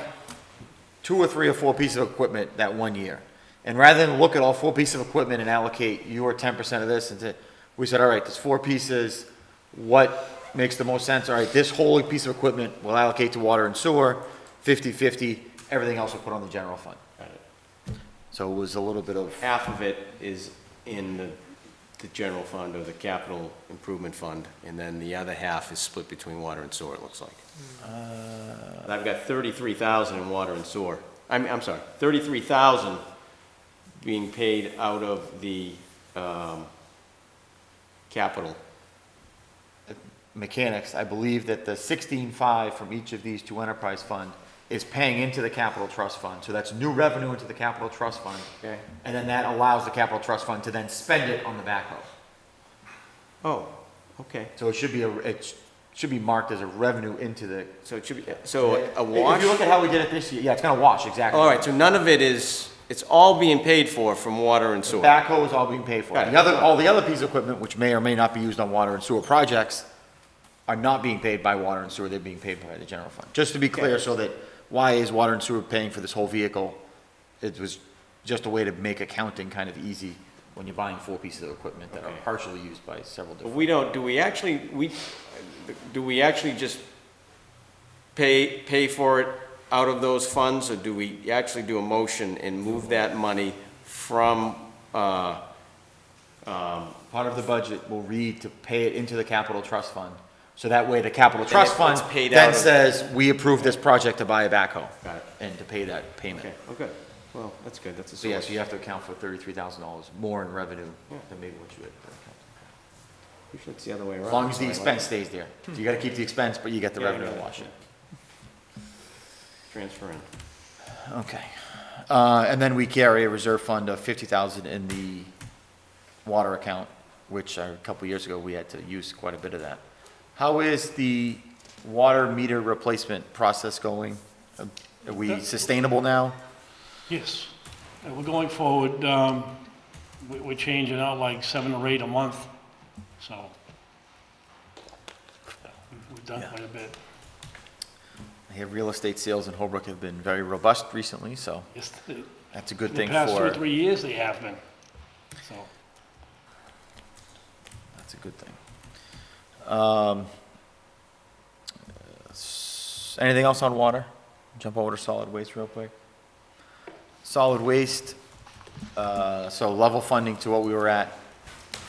2 or 3 or 4 pieces of equipment that one year. And rather than look at all 4 pieces of equipment and allocate your 10% of this, we said, all right, there's 4 pieces, what makes the most sense? All right, this whole piece of equipment we'll allocate to water and sewer, 50/50, everything else we'll put on the general fund. Got it. So it was a little bit of, Half of it is in the general fund or the capital improvement fund, and then the other half is split between water and sewer, it looks like. And I've got 33,000 in water and sewer. I'm sorry, 33,000 being paid out of the, capital. mechanics, I believe that the 16.5 from each of these 2 enterprise fund is paying into the capital trust fund. So that's new revenue into the capital trust fund. Okay. And then that allows the capital trust fund to then spend it on the backhoe. Oh, okay. So it should be marked as a revenue into the. So it should be, so a wash? If you look at how we did it this year, yeah, it's gonna wash, exactly. All right, so none of it is, it's all being paid for from water and sewer. Backhoe is all being paid for. Got it. All the other pieces of equipment, which may or may not be used on water and sewer projects, are not being paid by water and sewer, they're being paid by the general fund. Just to be clear, so that, why is water and sewer paying for this whole vehicle? It was just a way to make accounting kind of easy when you're buying 4 pieces of equipment that are Okay. partially used by several But different. we don't, do we actually just pay for it out of those funds, or do we actually do a motion and move that money from, Part of the budget will read to pay it into the capital trust fund. So that way, the capital trust it- fund it's paid then out of- says, we approve this project to buy a backhoe. Got it. And to pay that payment. Okay, okay, well, that's good, that's a So yeah, source. so you have to account for $33,000 more in revenue Yeah. than maybe what you had. Usually it's the other way around. As long as the so I like expense stays there. So you gotta keep the expense, but you get the Yeah, revenue to yeah, wash it. Transfer in. Okay. And then we carry a reserve fund of 50,000 in the water account, which a couple years ago, we had to use quite a bit of that. How is the water meter replacement process going? Are we sustainable now? Yes. We're going forward, we're changing out like 7 or 8 a month, so we've done quite a bit. I hear real estate sales in Holbrook have been very robust recently, so Yes, that's a good in thing the past 2 or for, 3 years they have been, so. that's a good thing. Anything else on water? Jump over to solid waste real quick. Solid waste, so level funding to what we were at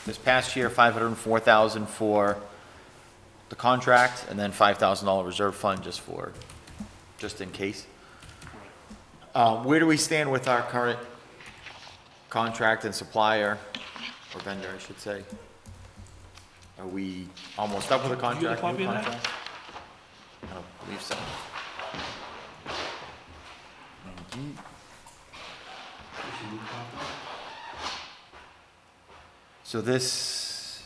this past year, 504,000 for the contract, and then $5,000 reserve fund just in case. Where do we stand with our current contract and supplier, or vendor, I should say? Are we almost up with the Did you get a contract, copy new of that? contract? I don't believe so. So this,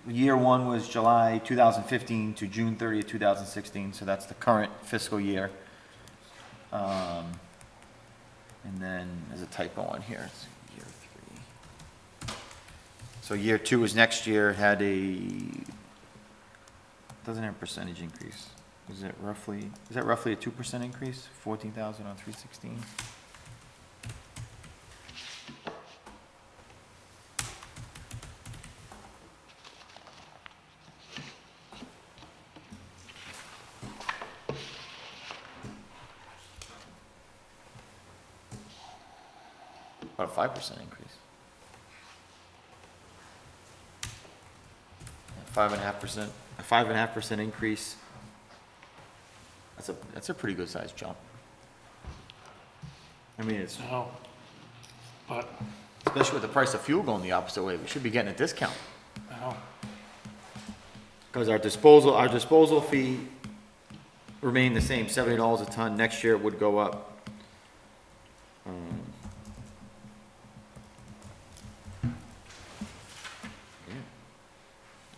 year 1 was July 2015 to June 30th, 2016, so that's the current fiscal year. And then there's a typo on here, it's year 3. So year 2 is next year, had doesn't have a percentage increase. Is that roughly a 2% increase? 14,000 on 316? About a 5% increase. 5.5%, a 5.5% increase. That's a pretty good sized jump. I mean, it's, No, but, especially with the price of fuel going the opposite way, we should be getting a discount. no, Because our disposal fee remained the same, $70 a ton. Next year it would go up.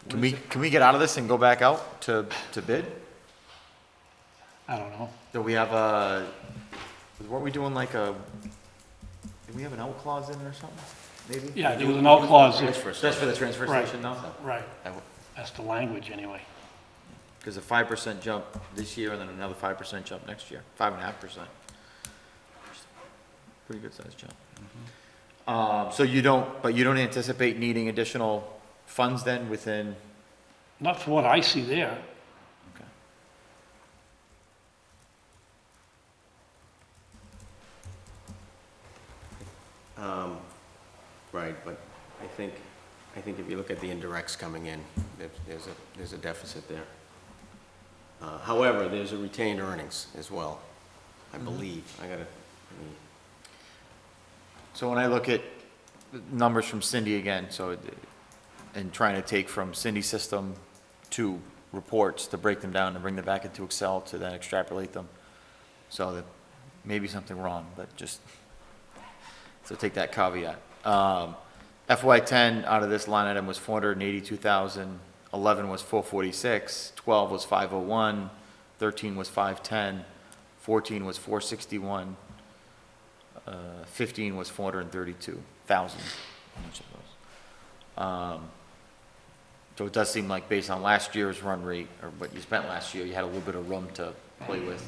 Can we get out of this and go back out to bid? I don't know. Do we have weren't we doing like did we have an out clause in it or something? Maybe? Yeah, there was an out clause. Just for the transfer Right. station now? Right, that's the language anyway. Because a 5% jump this year and then another 5% jump next year, 5.5%. Pretty good sized jump. So you don't anticipate needing additional funds then within? Not for what I see there. Okay. Right, but I think if you look at the indirects coming in, there's a deficit there. However, there's a retained earnings as well, I believe. So when I look at the numbers from Cindy again, and trying to take from Cindy's system to reports to break them down and bring them back into Excel to then extrapolate them. So that may be something wrong, but so take that caveat. FY10 out of this line item was 482,000, 11 was 446, 12 was 501, 13 was 510, 14 was 461, 15 was 432,000 on each of those. So it does seem like based on last year's run rate, or what you spent last year, you had a little bit of room to play with.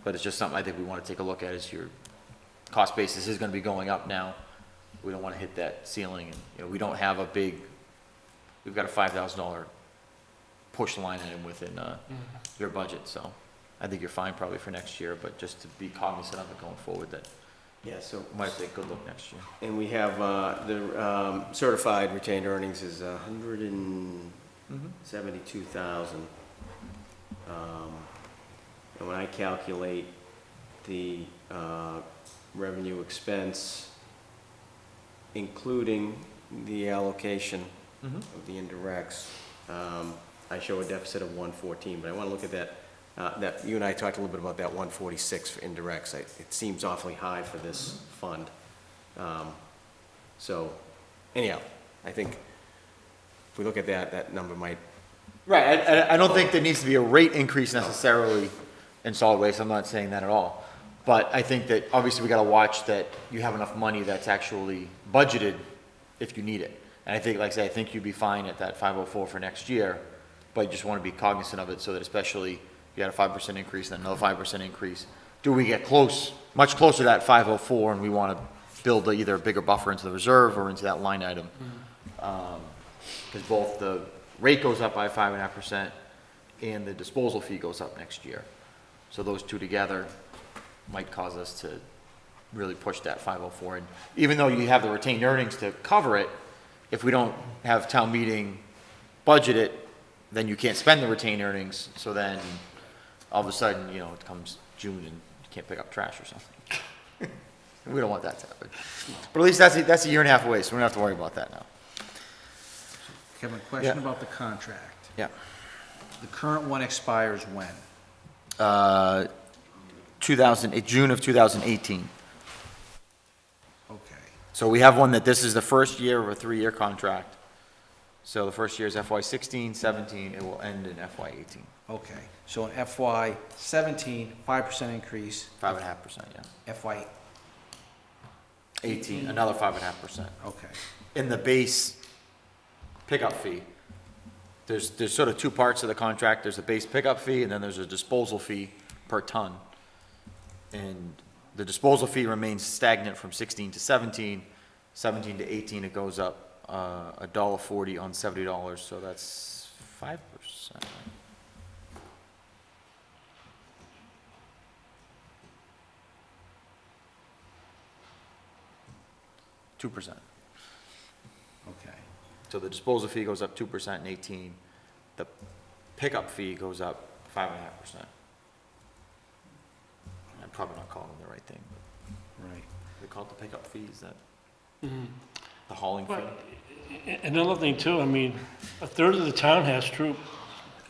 But it's just something I think we want to take a look at, is your cost basis is going to be going up now. We don't want to hit that ceiling, and we don't have we've got a $5,000 push line item within your budget, so I think you're fine probably for next year, but just to be cognizant of it going forward, that Yeah, so, we might take a good look next year. and we have, the certified retained earnings is 172,000. And when I calculate the revenue expense, including the allocation of the indirects, I show a deficit of 114, but I want to look at that, you and I talked a little bit about that 146 for indirects. It seems awfully high for this fund. So anyhow, I think if we look at that number might. Right, I don't think there needs to be a rate increase necessarily in solid waste, I'm not saying that at all. But I think that obviously we gotta watch that you have enough money that's actually budgeted if you need it. And I think, like I said, I think you'd be fine at that 504 for next year, but you just wanna be cognizant of it so that especially if you had a 5% increase and another 5% increase, do we get close, much closer to that 504 and we wanna build either a bigger buffer into the reserve or into that line item? Because both the rate goes up by 5.5% and the disposal fee goes up next year. So those two together might cause us to really push that 504. And even though you have the retained earnings to cover it, if we don't have town meeting budget it, then you can't spend the retained earnings. So then all of a sudden, it comes June and you can't pick up trash or something. We don't want that to happen. But at least that's a year and a half away, so we don't have to worry about that now. Kevin, question Yeah. about the contract. Yeah. The current one expires when? June of 2018. Okay, So we have one that this is the first year of a 3-year contract. So the first year is FY16, 17, it will end in FY18. okay. So in FY 17, 5% increase. 5.5%, yeah. FY, 18, another 5.5%. okay. In the base pickup fee, there's sort of two parts of the contract. There's a base pickup fee and then there's a disposal fee per ton. And the disposal fee remains stagnant from 16 to 17. 17 to 18, it goes up $1.40 on $70, so that's 5%. 2%. Okay. So the disposal fee goes up 2% in 18. The pickup fee goes up 5.5%. I'm probably not calling the right thing, but Right. they call it the pickup fee, is that? The hauling fee? But another thing too, I mean, a third of the town has troop,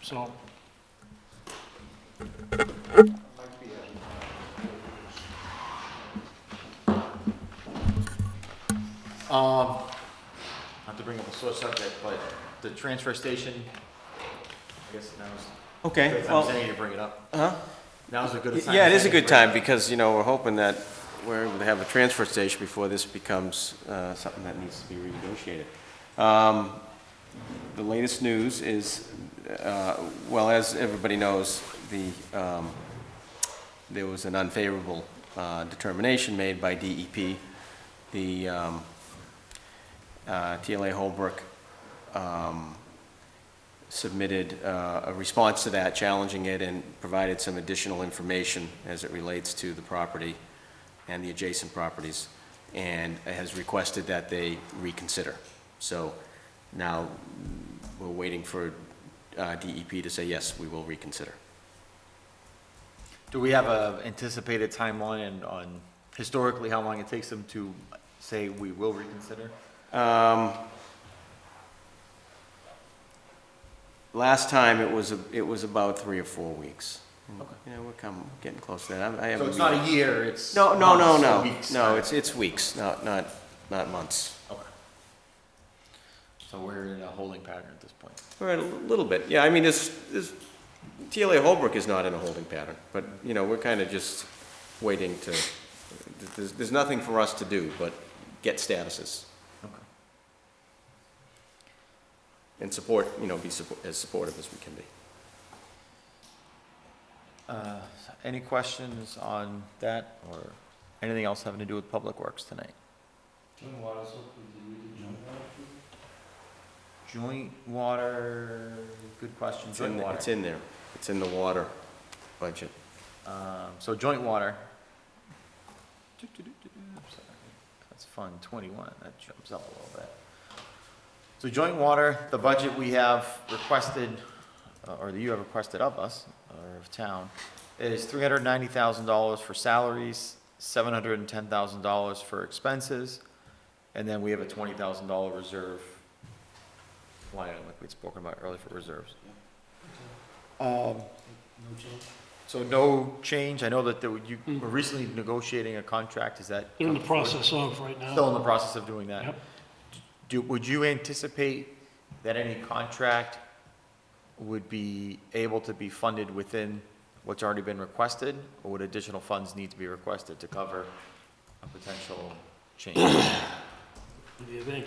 so. Not to bring up a sore subject, but the transfer station, I guess now's a Okay, good time well, saying to bring it up. huh? Now's a good time. Yeah, it is a saying to good bring it time, up. because, you know, we're hoping that we're able to have a transfer station before this becomes something that needs to be renegotiated. The latest news is, well, as everybody knows, there was an unfavorable determination made by DEP. The TLA Holbrook submitted a response to that, challenging it, and provided some additional information as it relates to the property and the adjacent properties, and has requested that they reconsider. So now we're waiting for DEP to say, yes, we will reconsider. Do we have a anticipated timeline on historically how long it takes them to say we will reconsider? Last time, it was about 3 or 4 weeks. Okay. You know, getting close to that. I haven't So it's not a year, it's No, months or weeks? No, it's weeks, not months. Okay. So we're in a holding pattern at this point. We're a little bit, yeah, I mean, TLA Holbrook is not in a holding pattern, but, you know, we're kind of just waiting to, there's nothing for us to do but get statuses Okay. and support, you know, be as supportive as we can be. Any questions on that, or anything else having to do with Public Works tonight? Joint water, good question, joint water. It's in there, it's in the water budget. So joint water. Sorry. That's fun, 21, that jumps up a little bit. So joint water, the budget we have requested, or that you have requested of us, or of town, is $390,000 for salaries, $710,000 for expenses, and then we have a $20,000 reserve line item, like we'd spoken about earlier, for reserves. So no change, I know that you were recently negotiating a contract, is that? They're in the coming forward? process of right now. Still in the process of doing that? Yep. Would you anticipate that any contract would be able to be funded within what's already been requested, or would additional funds need to be requested to cover a potential change? What do you think?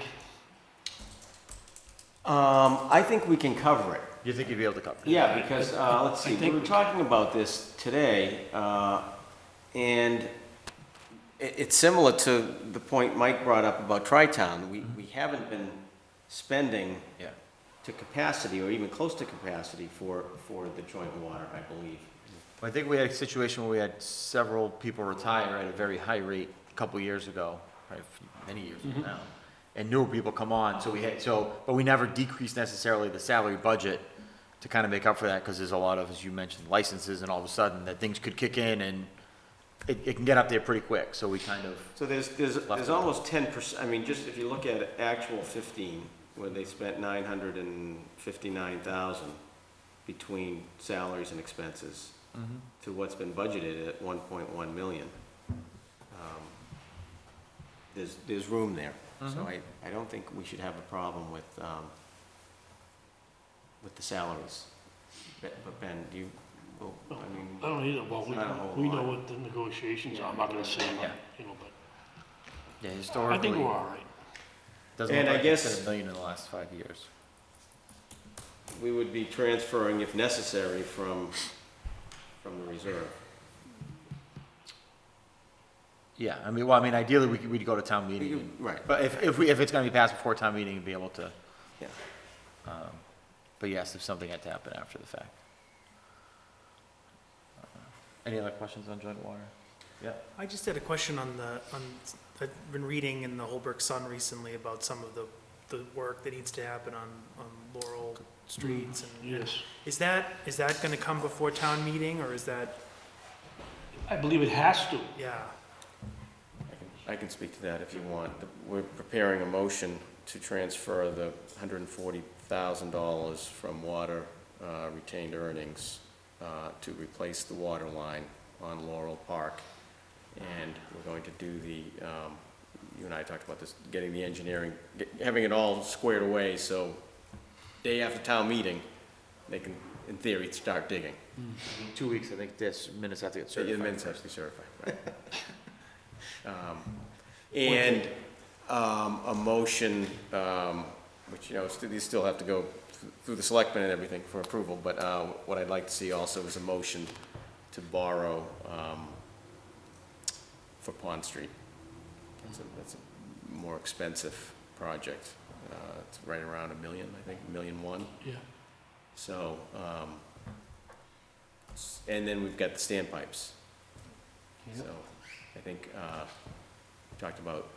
I think we can cover it. Do you think you'd be able to cover it? Yeah, because, let's see, I we think were we talking about this today, and it's similar to the point Mike brought up about Tri-Town. We haven't been spending Yeah. to capacity, or even close to capacity, for the joint water, I believe. Well, I think we had a situation where we had several people retire at a very high rate a couple years ago, probably many years ago now, and newer people come on, but we never decreased necessarily the salary budget to kind of make up for that, because there's a lot of, as you mentioned, licenses, and all of a sudden, that things could kick in, and it can get up there pretty quick, so we kind of, So there's almost 10%, I mean, just if you look at actual 15, where they spent $959,000 between salaries and expenses, to what's been budgeted at 1.1 million. There's room there. So I don't think we should have a problem with the salaries. But Ben, do you, well, I mean, I don't either, well, It's not a whole we know lot. what the negotiations are, I'm not gonna say, Yeah. you know, but yeah, I historically, think we're all right. doesn't And look I like it's guess- been $1 million in the last 5 years. we would be transferring, if necessary, from the reserve. Yeah, I mean, ideally, we'd go to town meeting, and- Right. but if it's gonna be passed before town meeting, we'd be able to. Yeah. But yes, if something had to happen after the fact. Any other questions on joint water? Yeah. I just had a question I've been reading in the Holbrook Sun recently about some of the work that needs to happen on Laurel streets and. Yes. Is that gonna come before town meeting, or is that, I believe it has to. yeah, I can speak to that if you want. We're preparing a motion to transfer the $140,000 from water retained earnings to replace the water line on Laurel Park. And we're going to do the, you and I talked about this, getting the engineering, having it all squared away, so day after town meeting, they can, in theory, start digging. 2 weeks, I think this minutes have to get Yeah, certified. the minutes have to be certified, right. And a motion, which, you know, these still have to go through the selectmen and everything for approval, but what I'd like to see also is a motion to borrow for Pond Street. That's a more expensive project. It's right around $1 million, I think, $1.1 million. Yeah. So, and then we've got the standpipes. So, I think, we talked about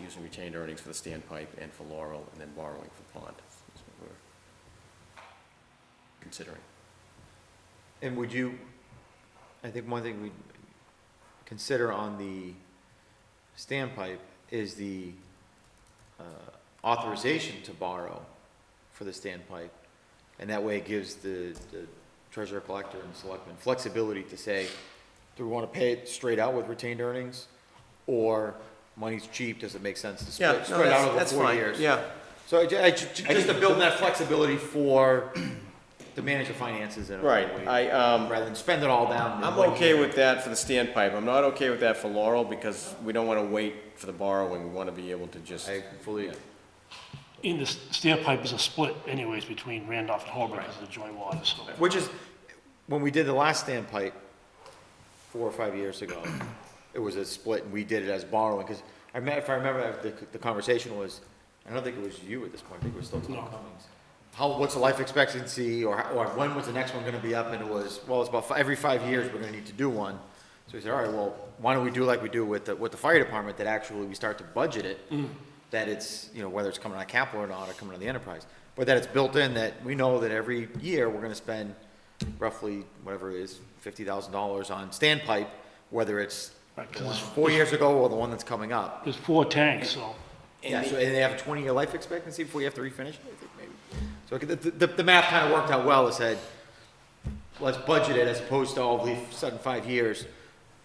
using retained earnings for the standpipe and for Laurel, and then borrowing for Pond. That's what we're considering. And would you, I think one thing we'd consider on the standpipe is the authorization to borrow for the standpipe. And that way it gives the treasurer collector and selectmen flexibility to say, do we want to pay it straight out with retained earnings? Or money's cheap, does it make sense to spread it out over 4 years? Yeah, So just to build that flexibility for to manage the finances in a right. way, I, rather than spend it all down. in I'm one okay year. with that for the standpipe. I'm not okay with that for Laurel, because we don't want to wait for the borrowing. We want to be able to just, I fully, In the standpipe is a split anyways between Randolph and Holbrook because of the joint water, so. which is, when we did the last standpipe 4 or 5 years ago, it was a split, and we did it as borrowing, because if I remember, the conversation was, I don't think it was you at this point, I think it was still Tom No. Cummings. What's the life expectancy, or when was the next one gonna be up, and it was, well, it's about every 5 years, we're gonna need to do one. So we said, all right, well, why don't we do like we do with the fire department, that actually we start to budget it, that it's, you know, whether it's coming out of capital or not, or coming out of the enterprise, but that it's built in, that we know that every year, we're gonna spend roughly, whatever it is, $50,000 on standpipe, whether it's Right, the 'cause one it's- 4 years ago or the one that's coming up. There's 4 tanks, so. Yeah, so, and they have a 20-year life expectancy before you have to refinish it, I think, maybe. So the math kind of worked out well. It said, let's budget it as opposed to all the sudden 5 years.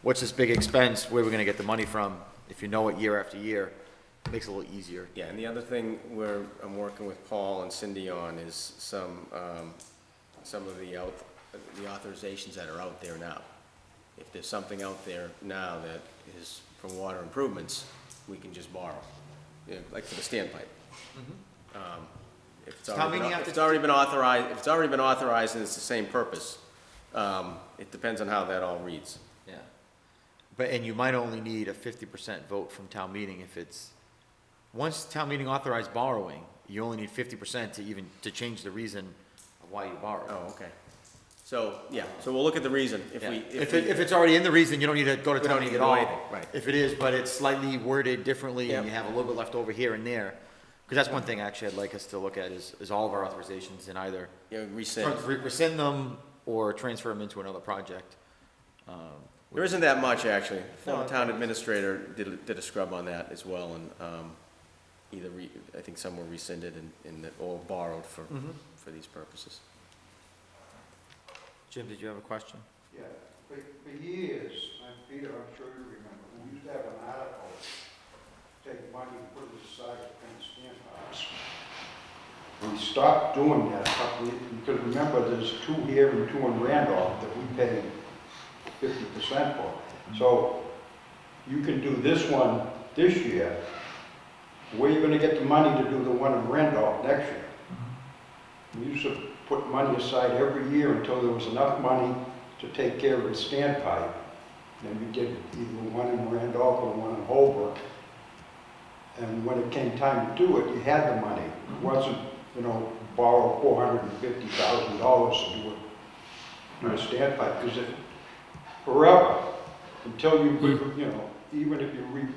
What's this big expense? Where are we gonna get the money from? If you know it year after year, it makes it a little easier. yeah, and the other thing where I'm working with Paul and Cindy on is some of the authorizations that are out there now. If there's something out there now that is from water improvements, we can just borrow, you know, like for the standpipe. If it's Town meeting if after- it's already been authorized, if it's already been authorized and it's the same purpose, it depends on how that all reads. Yeah. But, and you might only need a 50% vote from town meeting if it's, once town meeting authorized borrowing, you only need 50% to change the reason of why you borrow. Oh, okay. So, yeah, so we'll look at the reason. If Yeah. we, If it's already in the reason, you don't need to go to We town don't meeting need at to all. do anything, right. If it is, but it's slightly worded differently and Yep. you have a little bit left over here and there, because that's one thing actually I'd like us to look at is all of our authorizations and either you know, rescind. rescind them or transfer them into another project. There isn't that much, actually. The No, former town administrator did a scrub on that as well, and I think some were rescinded or borrowed for these purposes. Jim, did you have a question? Yeah, for years, and Peter, I'm sure you remember, we used to have an article, take money and put it aside to pay standpipes. We stopped doing that, because remember, there's 2 here and 2 in Randolph that we pay 50% for. So you can do this one this year. Where are you gonna get the money to do the one in Randolph next year? We used to put money aside every year until there was enough money to take care of the standpipe. Then we did either one in Randolph or one in Holbrook. And when it came time to do it, you had the money. It wasn't, borrow $450,000 to do a standpipe, because it, forever, until you, even if you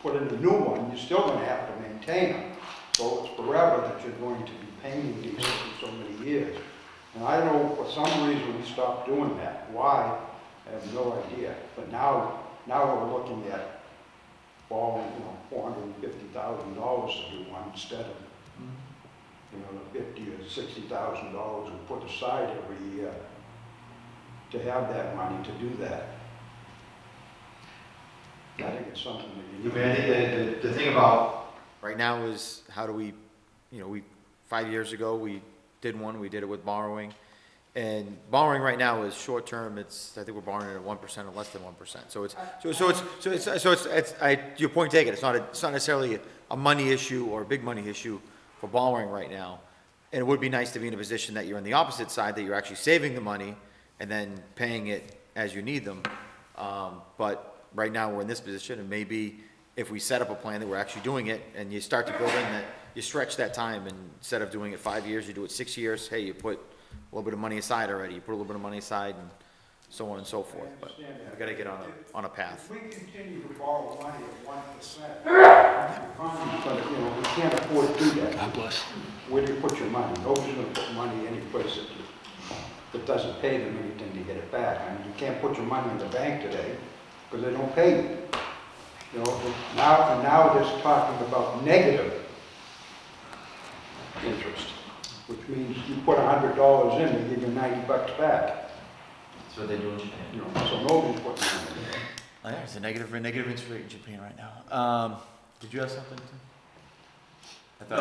put in a new one, you're still gonna have to maintain them. So it's forever that you're going to be paying these for so many years. And I don't know, for some reason, we stopped doing that. Why? I have no idea. But now we're looking at borrowing, $450,000 to do one instead of, the $50,000 or $60,000 we put aside every year to have that money to do that. I think it's something that you need. I think the thing about right now is how do we, 5 years ago, we did it with borrowing. And borrowing right now is short term, I think we're borrowing at 1% or less than 1%. Your point taken, it's not necessarily a money issue or a big money issue for borrowing right now. And it would be nice to be in a position that you're on the opposite side, that you're actually saving the money and then paying it as you need them. But right now, we're in this position, and maybe if we set up a plan that we're actually doing it, and you start to build in that, you stretch that time, and instead of doing it 5 years, you do it 6 years, hey, you put a little bit of money aside already, you put a little bit of money aside, and so on and so forth, but we gotta get on a path. If we continue to borrow money at 1%, the economy's gonna, we can't afford to do that. God bless. Where do you put your money? Nobody's gonna put money any place that doesn't pay them anything to get it back. I mean, you can't put your money in the bank today, because they don't pay you. Now they're talking about negative interest, which means you put $100 in, they give you $90 back. That's what they're doing in Japan. So nobody's putting money in there. Oh, yeah, it's a negative interest rate in Japan right now. Did you have something to? No,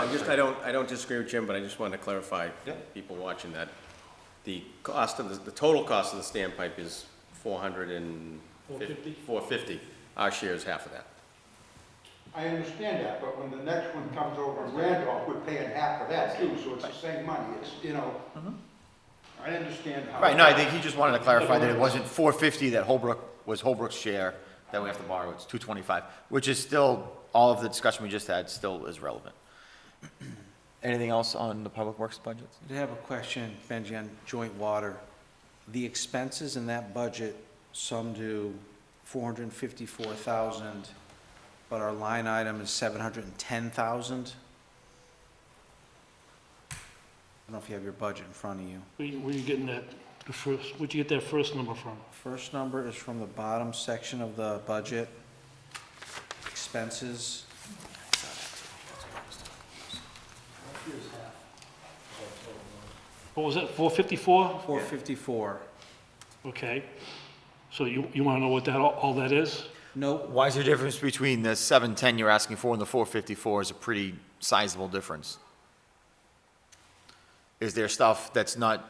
I don't disagree with Jim, but I just wanted to clarify, Yeah. people watching that the total cost of the standpipe is $450. Our share is half of that. I understand that, but when the next one comes over in Randolph, we're paying half of that too, so it's the same money. It's, I understand how. Right, no, I think he just wanted to clarify that it wasn't 450 that was Holbrook's share that we have to borrow, it's 225, which is still, all of the discussion we just had still is relevant. Anything else on the Public Works budget? I did have a question, Benji, on joint water. The expenses in that budget sum to $454,000, but our line item is $710,000. I don't know if you have your budget in front of you. Where you getting that, where'd you get that first number from? First number is from the bottom section of the budget, expenses. What was that, 454? 454. Okay. So you want to know what that, all that is? Nope. Why is there a difference between the 710 you're asking for and the 454 is a pretty sizable difference? Is there stuff that's not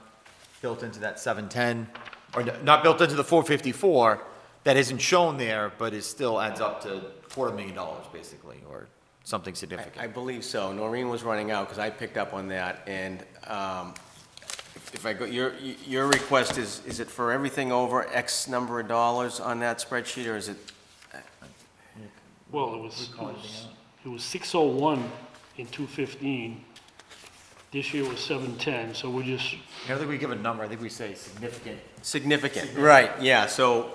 built into that 710, or not built into the 454, that isn't shown there, but is still adds up to $250,000 basically, or something significant? I believe so. Noreen was running out, because I picked up on that, and if I go, your request is it for everything over X number of dollars on that spreadsheet, or is it? Well, it was 601 in 215. This year was 710, so we're just, I don't think we give a number, I think we say significant. Significant, right, yeah, so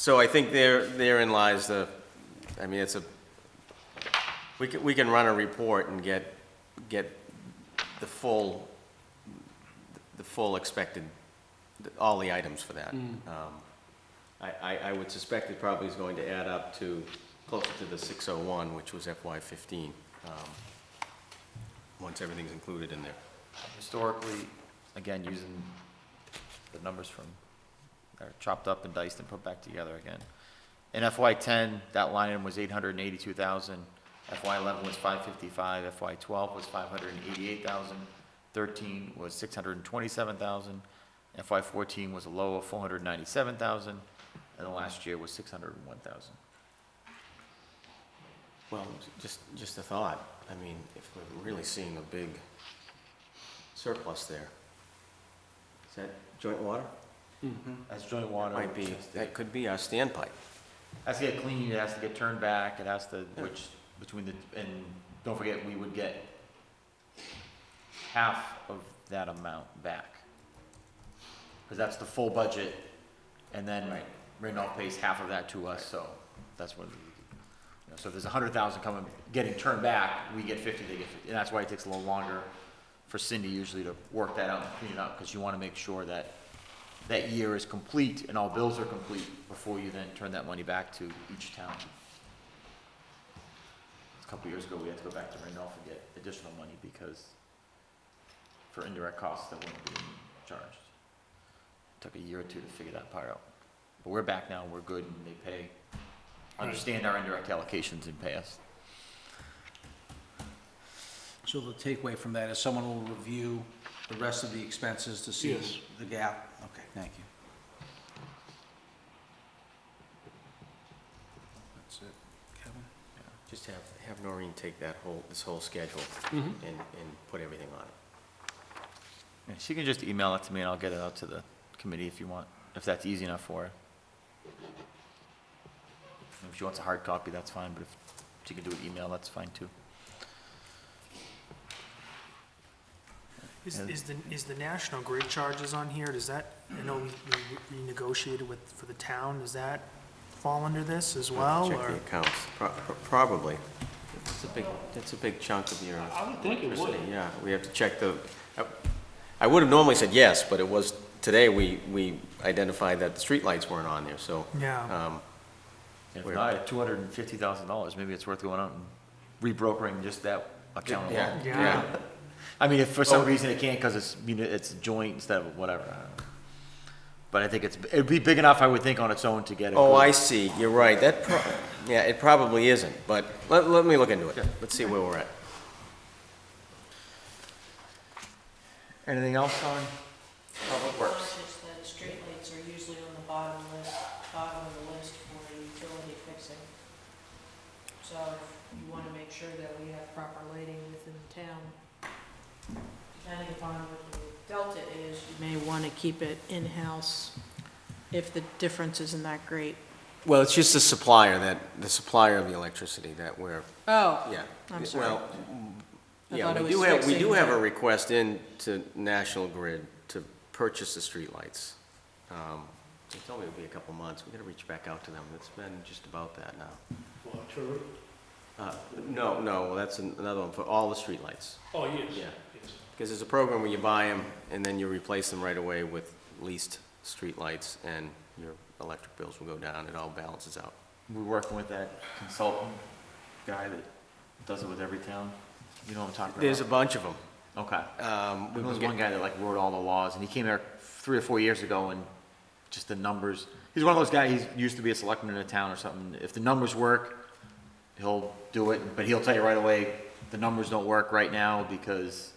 I think therein lies the, I mean, we can run a report and get the full expected, all the items for that. I would suspect it probably is going to add up to closer to the 601, which was FY15, once everything's included in there. Historically, again, using the numbers from, are chopped up and diced and put back together again. In FY10, that line item was 882,000. FY11 was 555. FY12 was 588,000. 13 was 627,000. FY14 was a low of 497,000, and the last year was 601,000. Well, just a thought, I mean, if we're really seeing a big surplus there, is that joint water? That's joint water. Might be, that could be our standpipe. Has to get cleaned, it has to get turned back, it has to, which, between the, and don't forget, we would get half of that amount back. Because that's the full budget, and then Randolph pays half of that to us, so that's what, so if there's 100,000 coming, getting turned back, we get 50, they get 50, and that's why it takes a little longer for Cindy usually to work that out and clean it up, because you want to make sure that that year is complete and all bills are complete before you then turn that money back to each town. a couple years ago, we had to go back to Randolph and get additional money because for indirect costs that weren't being charged. Took a year or two to figure that part out. But we're back now, we're good, and they pay, understand our indirect allocations and pay us. So the takeaway from that is someone will review the rest of the expenses to see Yes. the gap? Okay, thank you. That's it. Kevin? Just have Noreen take this whole schedule Mhm. and put everything on it. Yeah, she can just email it to me and I'll get it out to the committee if you want, if that's easy enough for her. If she wants a hard copy, that's fine, but if she can do an email, that's fine too. Is the National Grid charges on here, does that, I know we renegotiated for the town, does that fall under this as well, Check or? the accounts, probably. It's a big chunk of your I would think it would. electricity, yeah. We have to check I would have normally said yes, but it was, today we identified that the streetlights weren't on there, so. Yeah, If Where- not, at $250,000, maybe it's worth going out and rebrokering just that account Yeah, alone. yeah. I mean, if for some reason it can't, because it's joint instead of whatever, I don't know. But I think it'd be big enough, I would think, on its own to get it. Oh, I see, you're right, yeah, it probably isn't, but let me look into it. Let's see where we're at. Anything else on Public Works? Conscious that streetlights are usually on the bottom of the list for utility fixing. So if you wanna make sure that we have proper lighting within the town, depending upon what the delta is, you may wanna keep it in-house if the difference isn't that great. Well, it's just the supplier of the electricity that we're, Oh, yeah. I'm sorry. Well, I yeah, thought it we was do fixing have a the- request in to National Grid to purchase the streetlights. They told me it'd be a couple months, we gotta reach back out to them, it's been just about that now. Well, true. No, that's another one, for all the streetlights. Oh, yes. Yeah. Yes. Because there's a program where you buy them, and then you replace them right away with leased streetlights, and your electric bills will go down, it all balances out. We're working with that consultant guy that does it with every town. You know what I'm talking about? There's a bunch of them. Okay. We There was will get- one guy that like wrote all the laws, and he came there 3 or 4 years ago, and just the numbers, he's one of those guys, he used to be a selectman in a town or something. If the numbers work, he'll do it, but he'll tell you right away, the numbers don't work right now because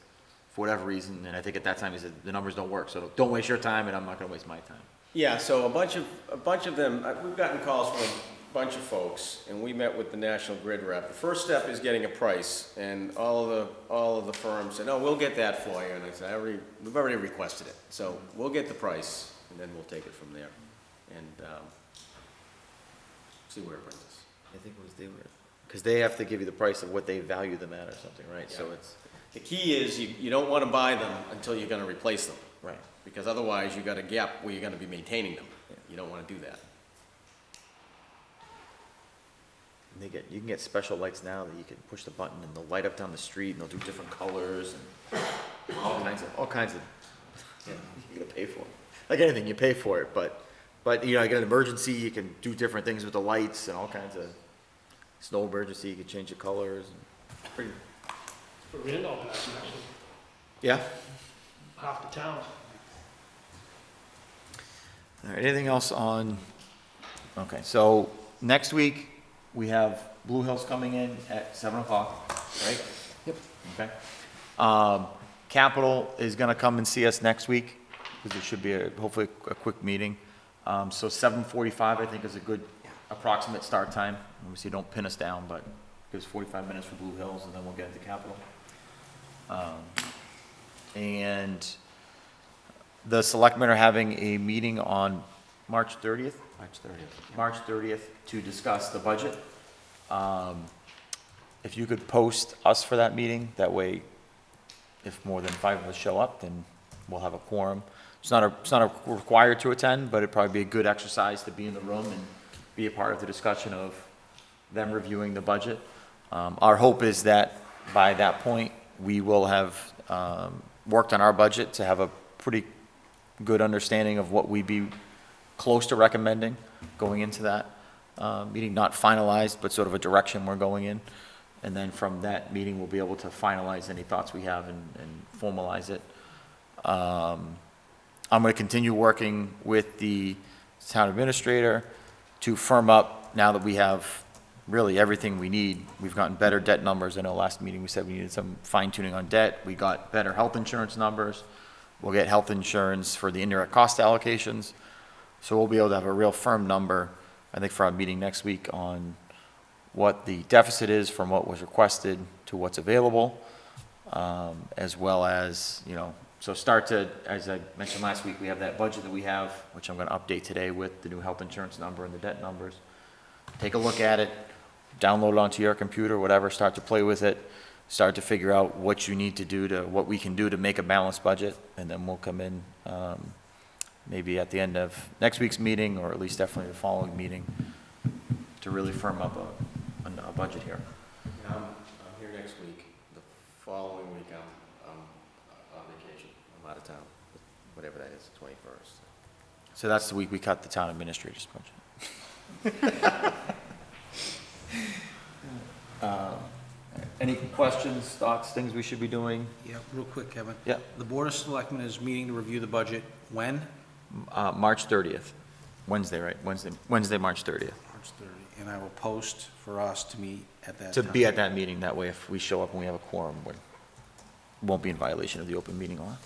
for whatever reason, and I think at that time he said, the numbers don't work, so don't waste your time, and I'm not gonna waste my time. Yeah, so a bunch of them, we've gotten calls from a bunch of folks, and we met with the National Grid rep. The first step is getting a price, and all of the firms said, "Oh, we'll get that for you," and I said, we've already requested it, so we'll get the price, and then we'll take it from there, and, see where it brings us. I think it was they were, because they have to give you the price of what they value them at or something, right? So Yeah. it's, The key is, you don't wanna buy them until you're gonna replace them, right. because otherwise you got a gap where you're gonna be maintaining them. You don't wanna do that. And you can get special lights now that you can push the button and they'll light up down the street and they'll do different colors and all kinds of, yeah, you're gonna pay for it. Like anything, you pay for it, but, you know, you get an emergency, you can do different things with the lights and all kinds of, snow emergency, you can change the colors and, pretty, For Randolph, has actually, yeah. half the town. All right, anything else on, okay, so next week, we have Blue Hills coming in at 7 o'clock, right? Yep. Okay. Capital is gonna come and see us next week, because it should be hopefully a quick meeting. So 7:45, I think, is a good approximate start time. Obviously, don't pin us down, but gives 45 minutes for Blue Hills, and then we'll get into Capital. And the selectmen are having a meeting on March 30th? March 30th to discuss the budget. If you could post us for that meeting, that way, if more than 5 of us show up, then we'll have a quorum. It's not required to attend, but it'd probably be a good exercise to be in the room and be a part of the discussion of them reviewing the budget. Our hope is that by that point, we will have worked on our budget to have a pretty good understanding of what we'd be close to recommending going into that meeting, not finalized, but sort of a direction we're going in. And then from that meeting, we'll be able to finalize any thoughts we have and formalize it. I'm going to continue working with the town administrator to firm up, now that we have really everything we need. We've gotten better debt numbers. I know last meeting we said we needed some fine tuning on debt. We got better health insurance numbers. We'll get health insurance for the indirect cost allocations. So we'll be able to have a real firm number, I think, for our meeting next week on what the deficit is from what was requested to what's available, as well as, so start to, as I mentioned last week, we have that budget that we have, which I'm going to update today with the new health insurance number and the debt numbers. Take a look at it, download it onto your computer, whatever, start to play with it, start to figure out what you need to do what we can do to make a balanced budget, and then we'll come in maybe at the end of next week's meeting, or at least definitely the following meeting, to really firm up a budget here. I'm here next week. The following week, I'm on vacation. I'm out of town, whatever that is, 21st. So that's the week we cut the town administrator's budget. Any questions, thoughts, things we should be doing? Yeah, real quick, Kevin. Yeah. The Board of Selectmen is meeting to review the budget when? March 30th, Wednesday, right? Wednesday, March 30th. March 30. And I will post for us to meet at that To time. be at that meeting, that way if we show up and we have a quorum, we won't be in violation of the open meeting law.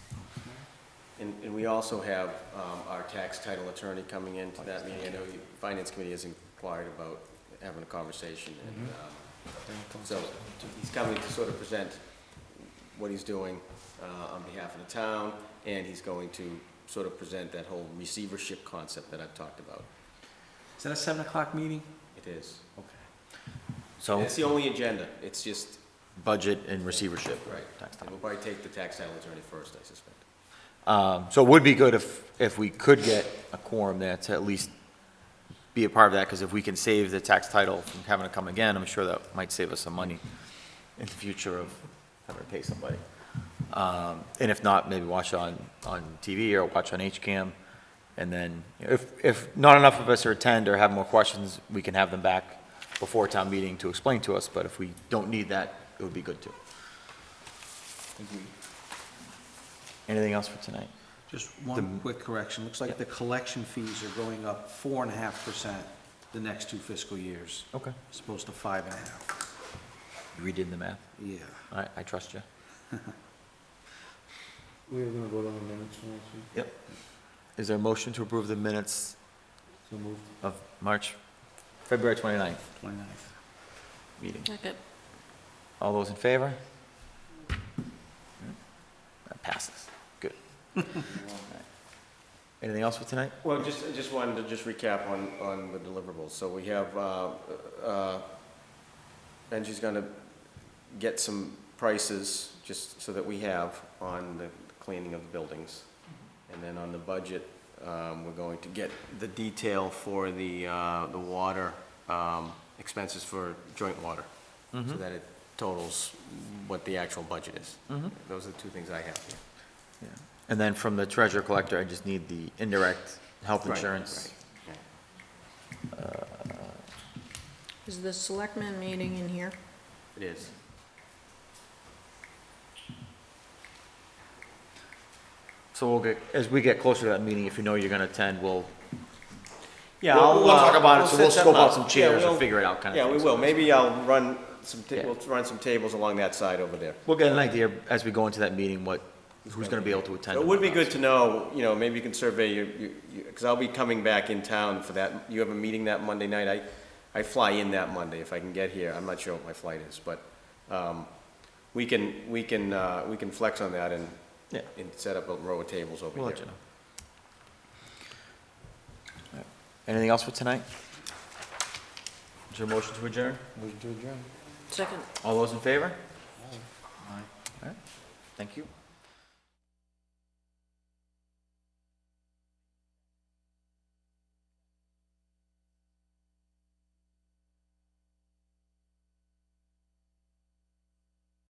And we also have our tax title attorney coming into that meeting. I know the Finance Committee has inquired about having a conversation, and so he's coming to sort of present what he's doing on behalf of the town, and he's going to sort of present that whole receivership concept that I've talked about. Is that a 7 o'clock meeting? It is. Okay. So It's the only agenda. It's just, budget and receivership. right, Tax and title. we'll probably take the tax title attorney first, I suspect. So it would be good if we could get a quorum there to at least be a part of that, because if we can save the tax title from having to come again, I'm sure that might save us some money in the future of having to pay somebody. And if not, maybe watch on TV or watch on HCAM. And then if not enough of us are attend or have more questions, we can have them back before town meeting to explain to us. But if we don't need that, it would be good too. Anything else for tonight? Just one quick correction. Looks like the collection fees are going up 4.5% the next 2 fiscal years, Okay. as opposed to 5.5. You redid the math? Yeah. I trust you. We are gonna vote on the minutes from last week. Yep. Is there a motion to approve the minutes So moved. of February 29th 29th. meeting? Second. All those in favor? That passes. Good. Anything else for tonight? Well, just wanted to just recap on the deliverables. So we have, Benji's gonna get some prices, just so that we have, on the cleaning of the buildings. And then on the budget, we're going to get the detail for the water, expenses for joint water, so that it totals what the actual budget is. Those are the two things I have here. Yeah. And then from the treasurer collector, I just need the indirect health Right, insurance. right. Is the selectmen meeting in here? It is. So we'll get, as we get closer to that meeting, if you know you're gonna attend, we'll Yeah, we'll talk about it, so we'll set scope out up. some chairs Yeah, or we'll- figure it out kind of Yeah, thing. we So will. Maybe I'll run some, Yeah. we'll run some tables along that side over there. We'll get an idea as we go into that meeting, who's gonna be able to attend. It would be good to know, maybe you can survey because I'll be coming back in town for that. You have a meeting that Monday night. I fly in that Monday if I can get here. I'm not sure what my flight is, but we can flex on that and Yeah. set up a row of tables over We'll here. let you know. All right. Anything else for tonight? Is there a motion to adjourn? Motion to adjourn. Second. All those in favor? Aye. All right. Thank you.